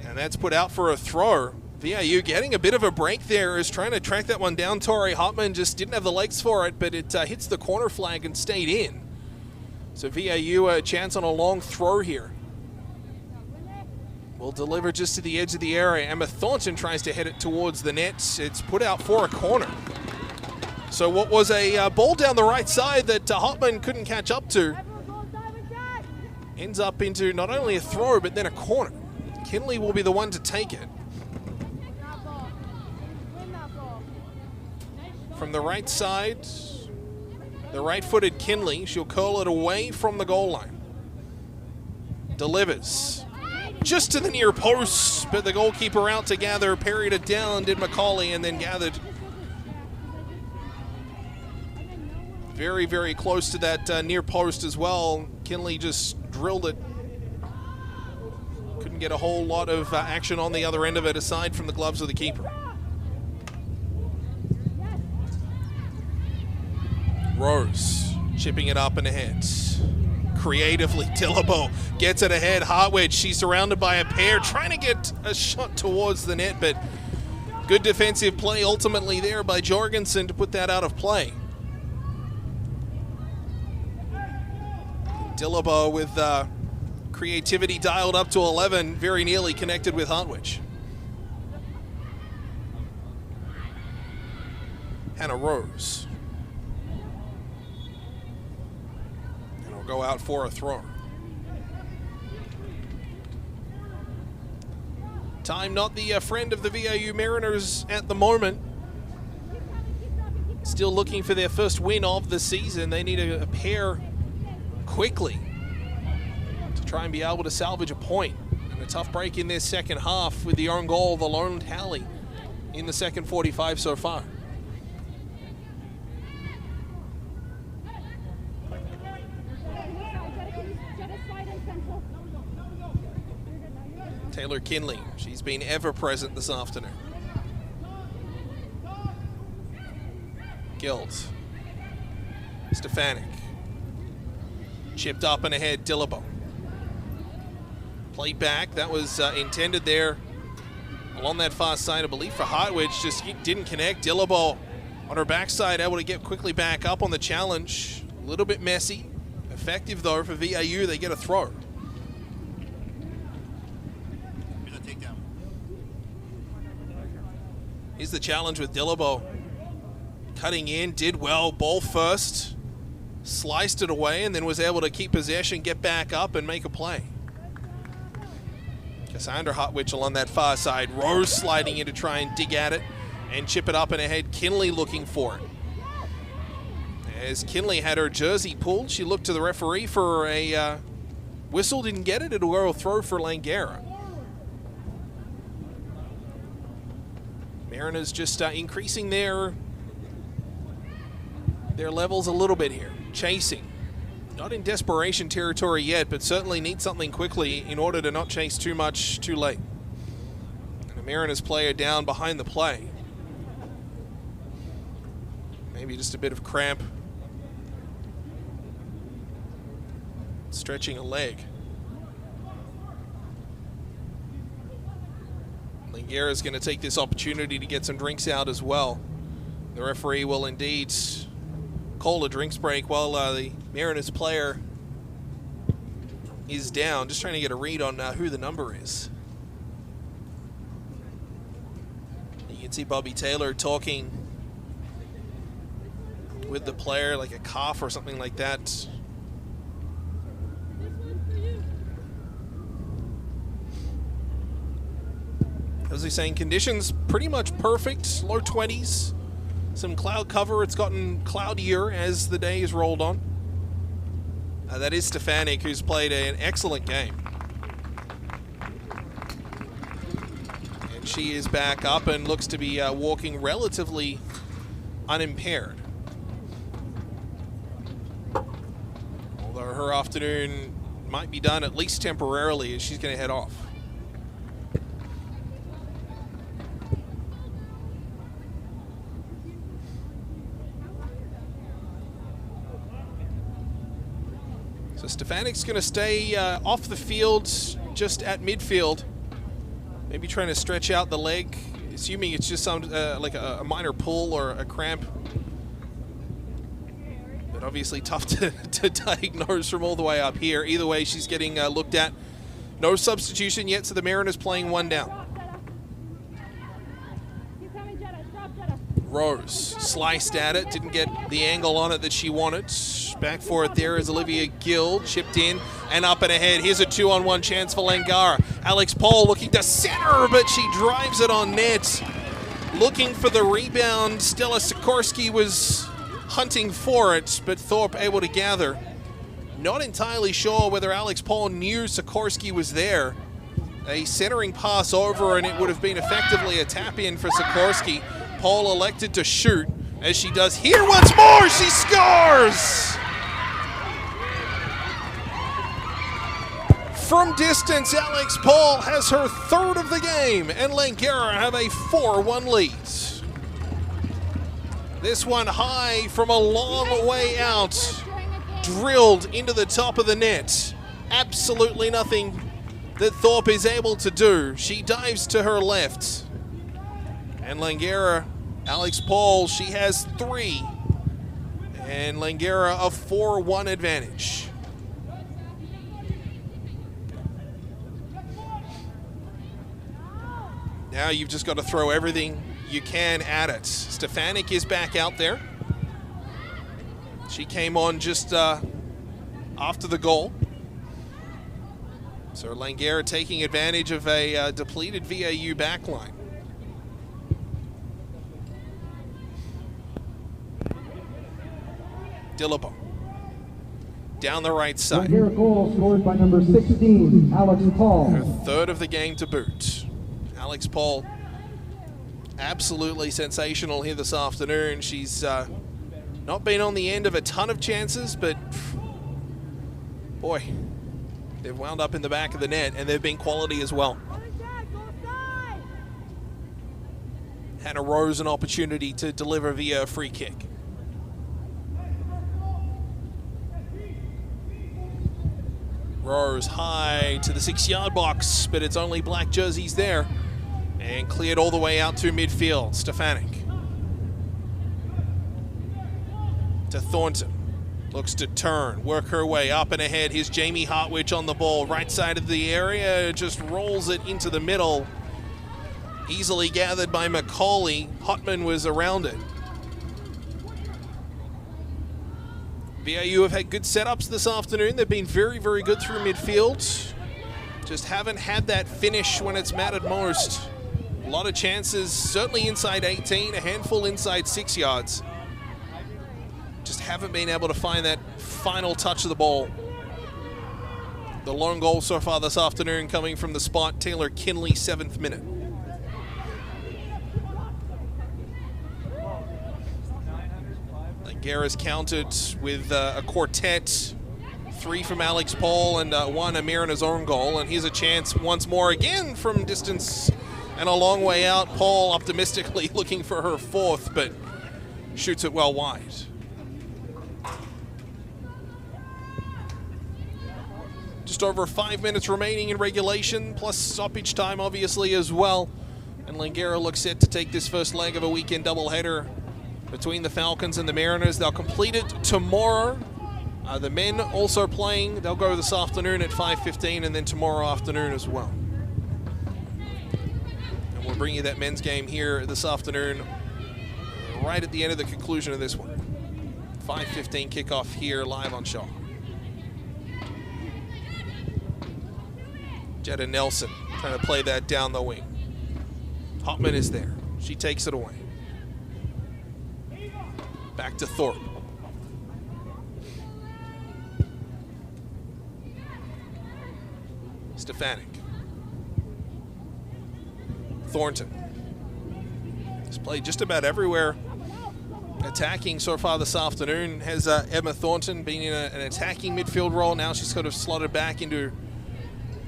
And that's put out for a throw. VIU getting a bit of a break there, is trying to track that one down. Tori Hartman just didn't have the legs for it, but it hits the corner flag and stayed in. So VIU a chance on a long throw here. Will deliver just to the edge of the area. Emma Thornton tries to head it towards the net. It's put out for a corner. So what was a ball down the right side that Hartman couldn't catch up to ends up into not only a throw, but then a corner. Kinley will be the one to take it. From the right side, the right-footed Kinley, she'll curl it away from the goal line. Delivers. Just to the near post, but the goalkeeper out to gather, parried it down, did Macaulay, and then gathered very, very close to that near post as well. Kinley just drilled it. Couldn't get a whole lot of action on the other end of it aside from the gloves of the keeper. Rose chipping it up and ahead. Creatively, Dillabo gets it ahead. Hartwich, she's surrounded by a pair, trying to get a shot towards the net, but good defensive play ultimately there by Jorgensen to put that out of play. Dillabo with creativity dialed up to 11, very nearly connected with Hartwich. Hannah Rose. And will go out for a throw. Time not the friend of the VIU Mariners at the moment. Still looking for their first win of the season. They need a pair quickly to try and be able to salvage a point. And a tough break in their second half with the own goal, the lone tally in the second 45 so far. Taylor Kinley, she's been ever present this afternoon. Guild. Stefanik. Chipped up and ahead, Dillabo. Played back, that was intended there along that far side, I believe, for Hartwich. Just didn't connect. Dillabo on her backside, able to get quickly back up on the challenge. A little bit messy. Effective, though, for VIU. They get a throw. Here's the challenge with Dillabo. Cutting in, did well, ball first. Sliced it away and then was able to keep possession, get back up and make a play. Cassandra Hartwich on that far side. Rose sliding in to try and dig at it and chip it up and ahead. Kinley looking for it. As Kinley had her jersey pulled, she looked to the referee for a whistle, didn't get it. It'll go a throw for Langara. Mariners just increasing their levels a little bit here. Chasing. Not in desperation territory yet, but certainly need something quickly in order to not chase too much too late. And a Mariners player down behind the play. Maybe just a bit of cramp. Stretching a leg. Langara's going to take this opportunity to get some drinks out as well. The referee will indeed call a drinks break while the Mariners player is down. Just trying to get a read on who the number is. You can see Bobby Taylor talking with the player, like a cough or something like that. As we're saying, conditions pretty much perfect, low 20s. Some cloud cover. It's gotten cloudier as the day has rolled on. That is Stefanik, who's played an excellent game. And she is back up and looks to be walking relatively unimpaired. Although her afternoon might be done at least temporarily as she's going to head off. So Stefanik's going to stay off the field, just at midfield. Maybe trying to stretch out the leg, assuming it's just some like a minor pull or a cramp. But obviously tough to diagnose from all the way up here. Either way, she's getting looked at. No substitution yet, so the Mariners playing one down. Rose sliced at it, didn't get the angle on it that she wanted. Back for it there is Olivia Gill, chipped in and up and ahead. Here's a 2-on-1 chance for Langara. Alex Paul looking to center, but she drives it on net. Looking for the rebound. Stella Sikorsky was hunting for it, but Thorpe able to gather. Not entirely sure whether Alex Paul knew Sikorsky was there. A centering pass over, and it would have been effectively a tap-in for Sikorsky. Paul elected to shoot, as she does here once more. She scores! From distance, Alex Paul has her third of the game, and Langara have a 4-1 lead. This one high from a long way out, drilled into the top of the net. Absolutely nothing that Thorpe is able to do. She dives to her left. And Langara, Alex Paul, she has 3. And Langara a 4-1 advantage. Now you've just got to throw everything you can at it. Stefanik is back out there. She came on just after the goal. So Langara taking advantage of a depleted VIU backline. Dillabo down the right side. Langara goal scored by number 16, Alex Paul. Her third of the game to boot. Alex Paul, absolutely sensational here this afternoon. She's not been on the end of a ton of chances, but boy, they've wound up in the back of the net, and they've been quality as well. Hannah Rose an opportunity to deliver via a free kick. Rose high to the 6-yard box, but it's only black jerseys there. And cleared all the way out to midfield. Stefanik. To Thornton. Looks to turn, work her way up and ahead. Here's Jamie Hartwich on the ball. Right side of the area, just rolls it into the middle. Easily gathered by McCauley. Hotman was around it. VIU have had good setups this afternoon. They've been very, very good through midfield. Just haven't had that finish when it's mattered most. A lot of chances, certainly inside 18, a handful inside 6 yards. Just haven't been able to find that final touch of the ball. The lone goal so far this afternoon coming from the spot, Taylor Kinley, 7th minute. Langara's counted with a quartet. 3 from Alex Paul and 1 Amirana's own goal. And here's a chance once more again from distance and a long way out. Paul optimistically looking for her 4th, but shoots it well wide. Just over 5 minutes remaining in regulation, plus stoppage time obviously as well. And Langara looks set to take this first leg of a weekend doubleheader between the Falcons and the Mariners. They'll complete it tomorrow. The men also playing. They'll go this afternoon at 5:15 and then tomorrow afternoon as well. And we'll bring you that men's game here this afternoon right at the end of the conclusion of this one. 5:15 kickoff here live on Shaw. Jetta Nelson trying to play that down the wing. Hotman is there. She takes it away. Back to Thorpe. Stefanik. Thornton. He's played just about everywhere attacking so far this afternoon. Has Emma Thornton been in an attacking midfield role. Now she's sort of slotted back into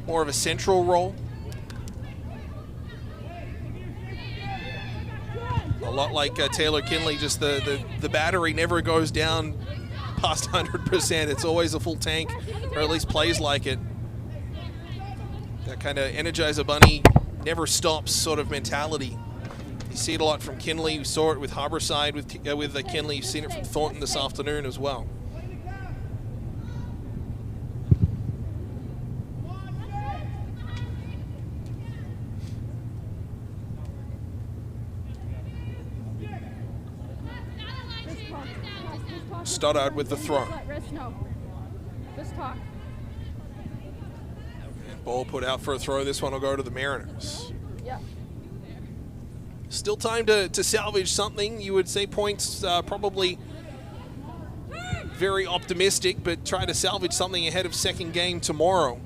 more of a central role. A lot like Taylor Kinley, just the battery never goes down past 100%. It's always a full tank, or at least plays like it. That kind of Energizer Bunny never stops sort of mentality. You see it a lot from Kinley. We saw it with Harborside with Kinley. You've seen it from Thornton this afternoon as well. Stoddard with the throw. Let Riss know. Just talk. And ball put out for a throw. This one will go to the Mariners. Yeah. Still time to salvage something. You would say points probably very optimistic, but try to salvage something ahead of second game tomorrow.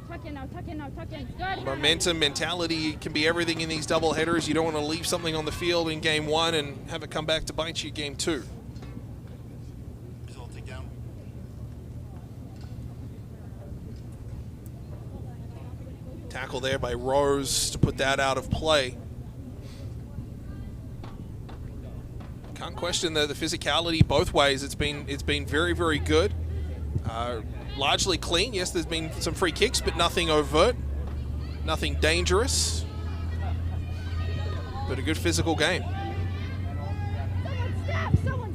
Tuck in now, tuck in now, tuck in. Good. Momentum, mentality can be everything in these double headers. You don't want to leave something on the field in game one and have it come back to bite you game two. Result takedown. Tackle there by Rose to put that out of play. Can't question the physicality both ways. It's been very, very good. Largely clean. Yes, there's been some free kicks, but nothing overt, nothing dangerous. But a good physical game.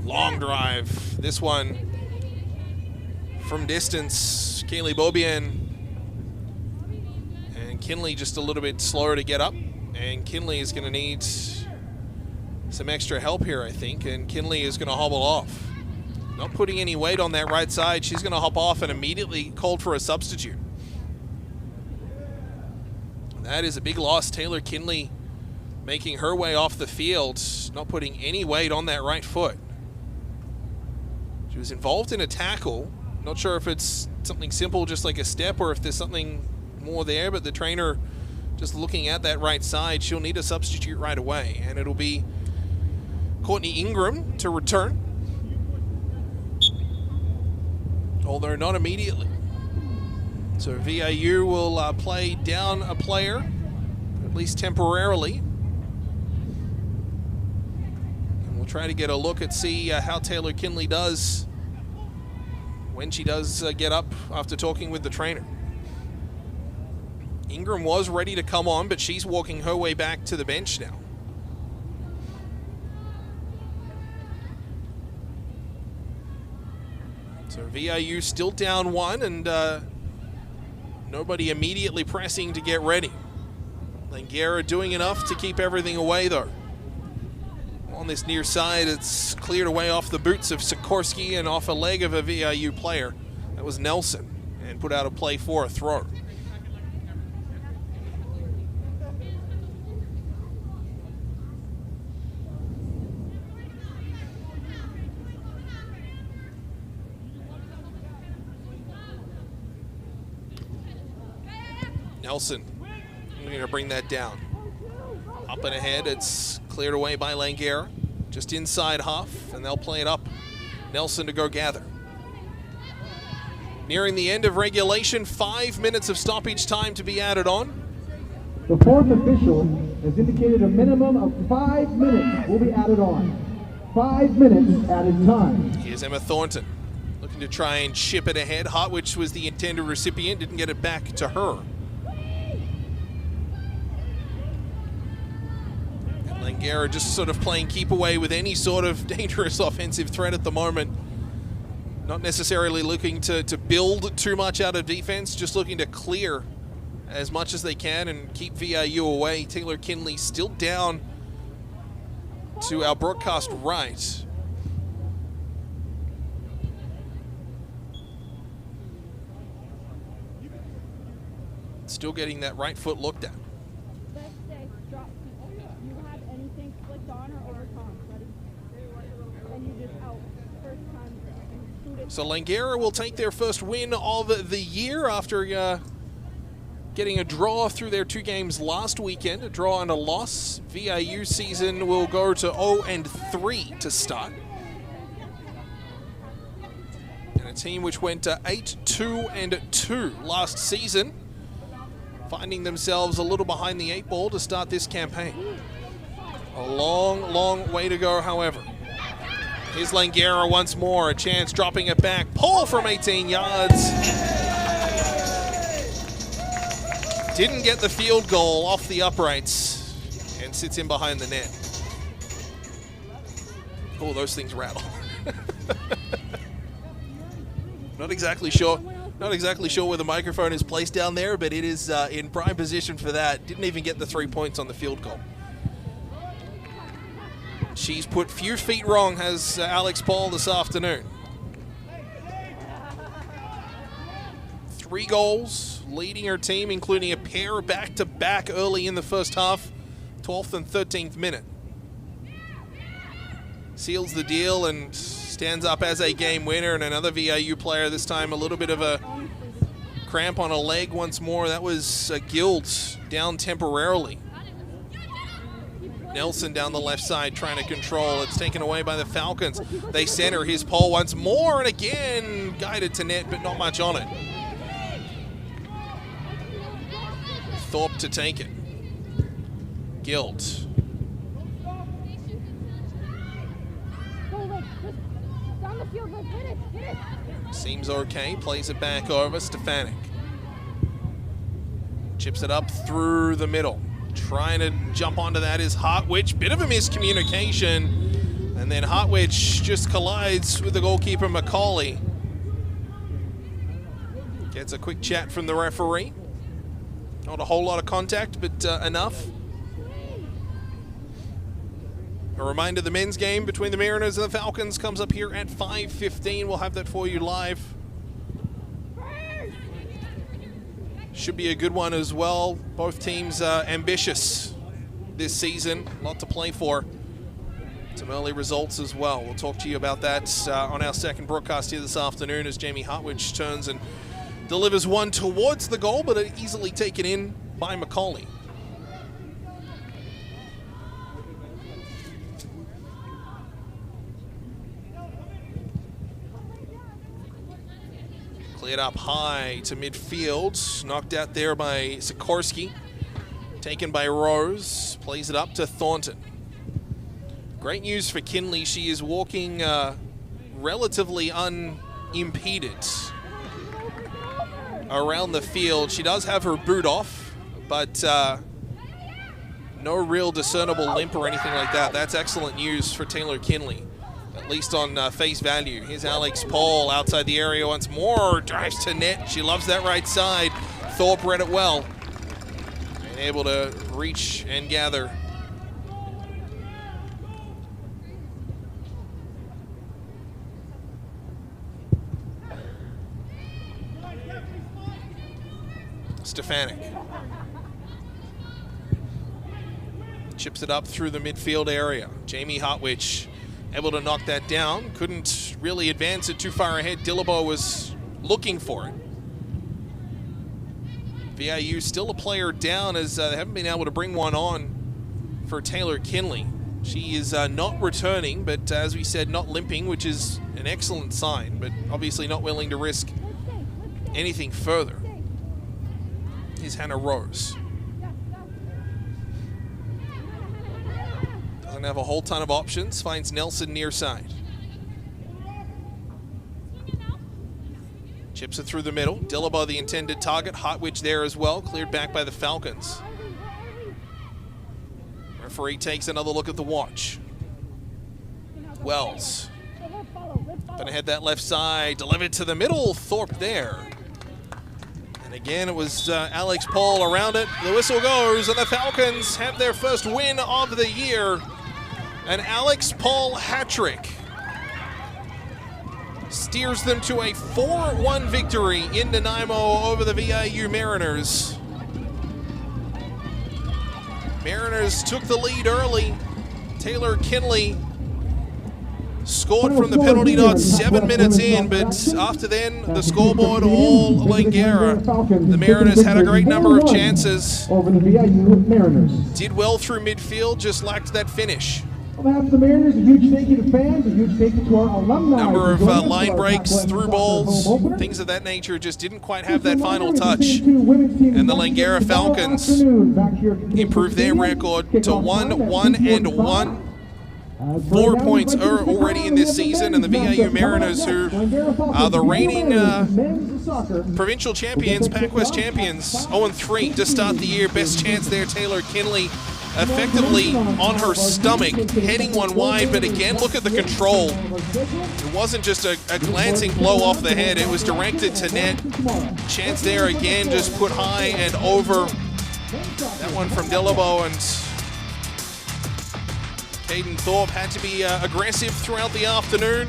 Long drive. This one from distance. Kaylee Bobian and Kinley just a little bit slower to get up. And Kinley is going to need some extra help here, I think. And Kinley is going to hobble off. Not putting any weight on that right side. She's going to hop off and immediately called for a substitute. That is a big loss. Taylor Kinley making her way off the field, not putting any weight on that right foot. She was involved in a tackle. Not sure if it's something simple, just like a step, or if there's something more there, but the trainer just looking at that right side, she'll need a substitute right away. And it'll be Courtney Ingram to return. Although not immediately. So VIU will play down a player, at least temporarily. And we'll try to get a look at see how Taylor Kinley does when she does get up after talking with the trainer. Ingram was ready to come on, but she's walking her way back to the bench now. So VIU still down one, and nobody immediately pressing to get ready. Langara doing enough to keep everything away, though. On this near side, it's cleared away off the boots of Sikorsky and off a leg of a VIU player. That was Nelson, and put out a play for a throw. Nelson, we're going to bring that down. Up and ahead, it's cleared away by Langara. Just inside half, and they'll play it up. Nelson to go gather. Nearing the end of regulation, 5 minutes of stoppage time to be added on. The fourth official has indicated a minimum of 5 minutes will be added on. 5 minutes added time. Here's Emma Thornton, looking to try and chip it ahead. Hartwich was the intended recipient, didn't get it back to her. Langara just sort of playing keep away with any sort of dangerous offensive threat at the moment. Not necessarily looking to build too much out of defense, just looking to clear as much as they can and keep VIU away. Taylor Kinley still down to our broadcast right. Still getting that right foot looked at. So Langara will take their first win of the year after getting a draw through their 2 games last weekend, a draw and a loss. VIU season will go to 0-3 to start. And a team which went to 8-2-2 last season, finding themselves a little behind the 8 ball to start this campaign. A long, long way to go, however. Here's Langara once more, a chance dropping it back. Pull from 18 yards. Didn't get the field goal off the uprights and sits in behind the net. Oh, those things rattle. Not exactly sure where the microphone is placed down there, but it is in prime position for that. Didn't even get the 3 points on the field goal. She's put few feet wrong, has Alex Paul this afternoon. 3 goals, leading her team, including a pair back-to-back early in the first half, 12th and 13th minute. Seals the deal and stands up as a game winner, and another VIU player, this time a little bit of a cramp on a leg once more. That was Guild down temporarily. Nelson down the left side trying to control. It's taken away by the Falcons. They center his pole once more, and again guided to net, but not much on it. Thorpe to take it. Guild. Seems okay, plays it back over. Stefanik chips it up through the middle. Trying to jump onto that is Hartwich. Bit of a miscommunication. And then Hartwich just collides with the goalkeeper, Macaulay. Gets a quick chat from the referee. Not a whole lot of contact, but enough. A reminder, the men's game between the Mariners and the Falcons comes up here at 5:15. We'll have that for you live. Should be a good one as well. Both teams ambitious this season. A lot to play for. Some early results as well. We'll talk to you about that on our second broadcast here this afternoon as Jamie Hartwich turns and delivers one towards the goal, but easily taken in by Macaulay. Cleared up high to midfield. Knocked out there by Sikorsky. Taken by Rose. Plays it up to Thornton. Great news for Kinley. She is walking relatively unimpeded around the field. She does have her boot off, but no real discernible limp or anything like that. That's excellent news for Taylor Kinley, at least on face value. Here's Alex Paul outside the area once more. Drives to net. She loves that right side. Thorpe read it well. And able to reach and gather. Stefanik chips it up through the midfield area. Jamie Hartwich able to knock that down. Couldn't really advance it too far ahead. Dillabo was looking for it. VIU still a player down as they haven't been able to bring one on for Taylor Kinley. She is not returning, but as we said, not limping, which is an excellent sign, but obviously not willing to risk anything further. Here's Hannah Rose. Doesn't have a whole ton of options. Finds Nelson near side. Chips it through the middle. Dillabo the intended target. Hartwich there as well. Cleared back by the Falcons. Referee takes another look at the watch. Wells. Gonna head that left side. Delivered to the middle. Thorpe there. Again, it was Alex Paul around it. The whistle goes, and the Falcons have their first win of the year. An Alex Paul hat-trick steers them to a 4-1 victory in Nanaimo over the VIU Mariners. Mariners took the lead early. Taylor Kinley scored from the penalty dot 7 minutes in, but after then, the scoreboard all Langara. The Mariners had a great number of chances. Over the VIU Mariners. Did well through midfield, just lacked that finish. On behalf of the Mariners, a huge thank you to fans, a huge thank you to our alumni. Number of line breaks, through balls, things of that nature just didn't quite have that final touch. And the Langara Falcons improved their record to 1-1-1. 4 points are already in this season, and the VIU Mariners, who are the reigning provincial champions, PACWEST champions, 0-3 to start the year. Best chance there, Taylor Kinley, effectively on her stomach, heading one wide, but again, look at the control. It wasn't just a glancing blow off the head, it was directed to net. Chance there again, just put high and over. That one from Dillabo, and Caden Thorpe had to be aggressive throughout the afternoon.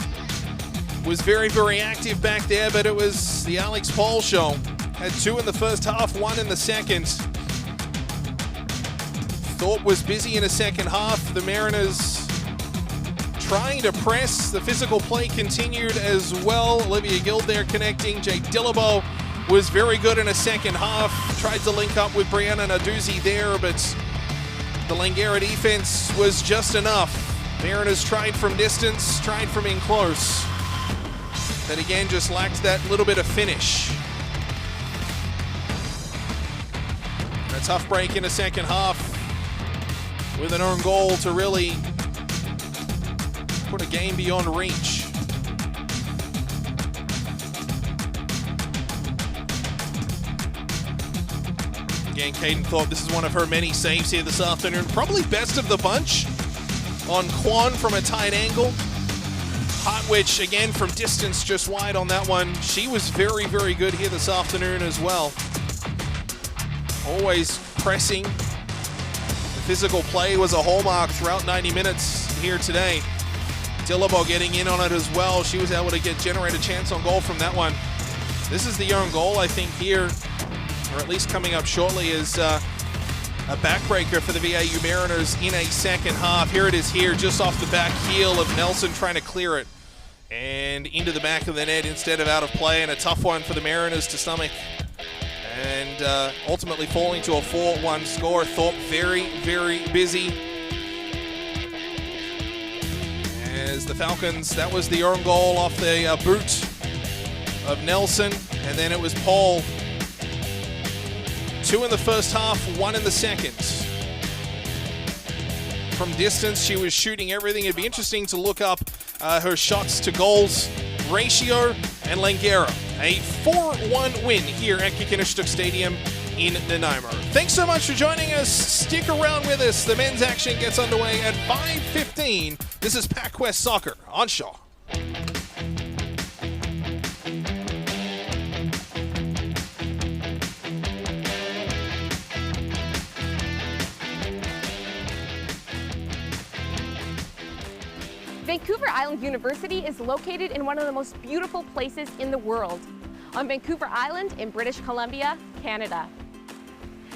Was very, very active back there, but it was the Alex Paul show. Had 2 in the first half, 1 in the second. Thorpe was busy in the second half. The Mariners trying to press. The physical play continued as well. Olivia Guild there connecting. Jay Dillabo was very good in the second half. Tried to link up with Brianna Naduzzi there, but the Langara defense was just enough. Mariners tried from distance, tried from in close, but again just lacked that little bit of finish. A tough break in the second half with an own goal to really put a game beyond reach. Again, Caden Thorpe, this is one of her many saves here this afternoon. Probably best of the bunch on Quan from a tight angle. Hartwich, again, from distance, just wide on that one. She was very, very good here this afternoon as well. Always pressing. The physical play was a hallmark throughout 90 minutes here today. Dillabo getting in on it as well. She was able to generate a chance on goal from that one. This is the own goal, I think, here, or at least coming up shortly, is a backbreaker for the VIU Mariners in a second half. Here it is here, just off the back heel of Nelson trying to clear it. And into the back of the net instead of out of play, and a tough one for the Mariners to stomach. And ultimately falling to a 4-1 score. Thorpe very, very busy. As the Falcons, that was the own goal off the boot of Nelson. And then it was Paul. 2 in the first half, 1 in the second. From distance, she was shooting everything. It'd be interesting to look up her shots to goals ratio, and Langara. A 4-1 win here at Kikinishtuk Stadium in Nanaimo. Thanks so much for joining us. Stick around with us. The men's action gets underway at 5:15. This is PACWEST Soccer on Shaw. Vancouver Island University is located in one of the most beautiful places in the world, on Vancouver Island in British Columbia, Canada.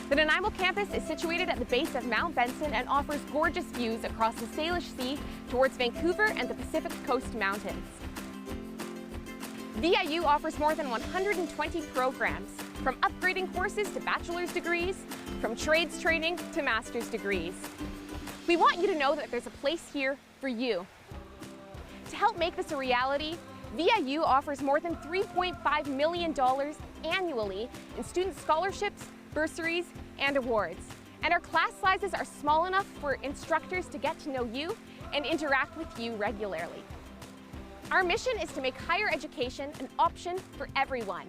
The Nanaimo campus is situated at the base of Mount Benson and offers gorgeous views across the Salish Sea towards Vancouver and the Pacific Coast Mountains. VIU offers more than 120 programs, from upgrading courses to bachelor's degrees, from trades training to master's degrees. We want you to know that there's a place here for you. To help make this a reality, VIU offers more than $3.5 million annually in student scholarships, bursaries, and awards. And our class sizes are small enough for instructors to get to know you and interact with you regularly. Our mission is to make higher education an option for everyone.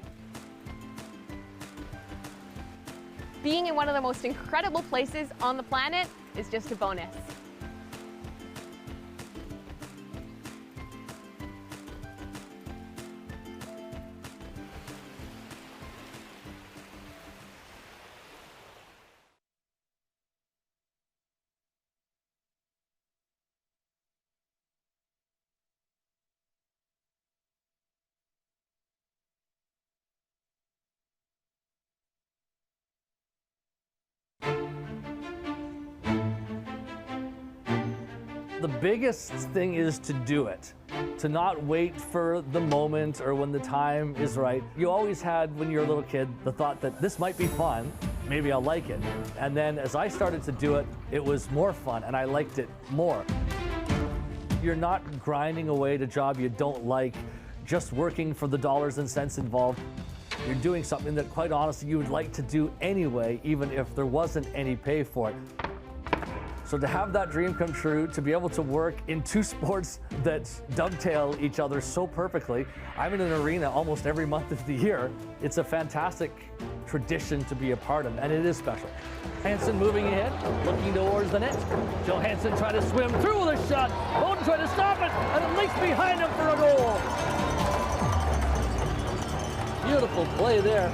Being in one of the most incredible places on the planet is just a bonus. The biggest thing is to do it, to not wait for the moment or when the time is right. You always had, when you were a little kid, the thought that this might be fun, maybe I'll like it. And then as I started to do it, it was more fun and I liked it more. You're not grinding away at a job you don't like, just working for the dollars and cents involved. You're doing something that, quite honestly, you would like to do anyway, even if there wasn't any pay for it. So to have that dream come true, to be able to work in 2 sports that dovetail each other so perfectly. I'm in an arena almost every month of the year. It's a fantastic tradition to be a part of, and it is special. Hansen moving ahead, looking towards the net. Johansson trying to swim through the shot. Bowden trying to stop it, and it leaks behind him for a goal. Beautiful play there.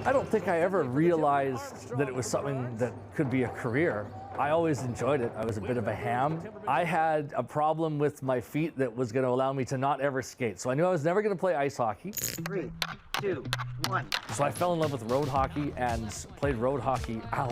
I don't think I ever realized that it was something that could be a career. I always enjoyed it. I was a bit of a ham. I had a problem with my feet that was going to allow me to not ever skate. So I knew I was never going to play ice hockey. 3, 2, 1. So I fell in love with road hockey and played road hockey hours.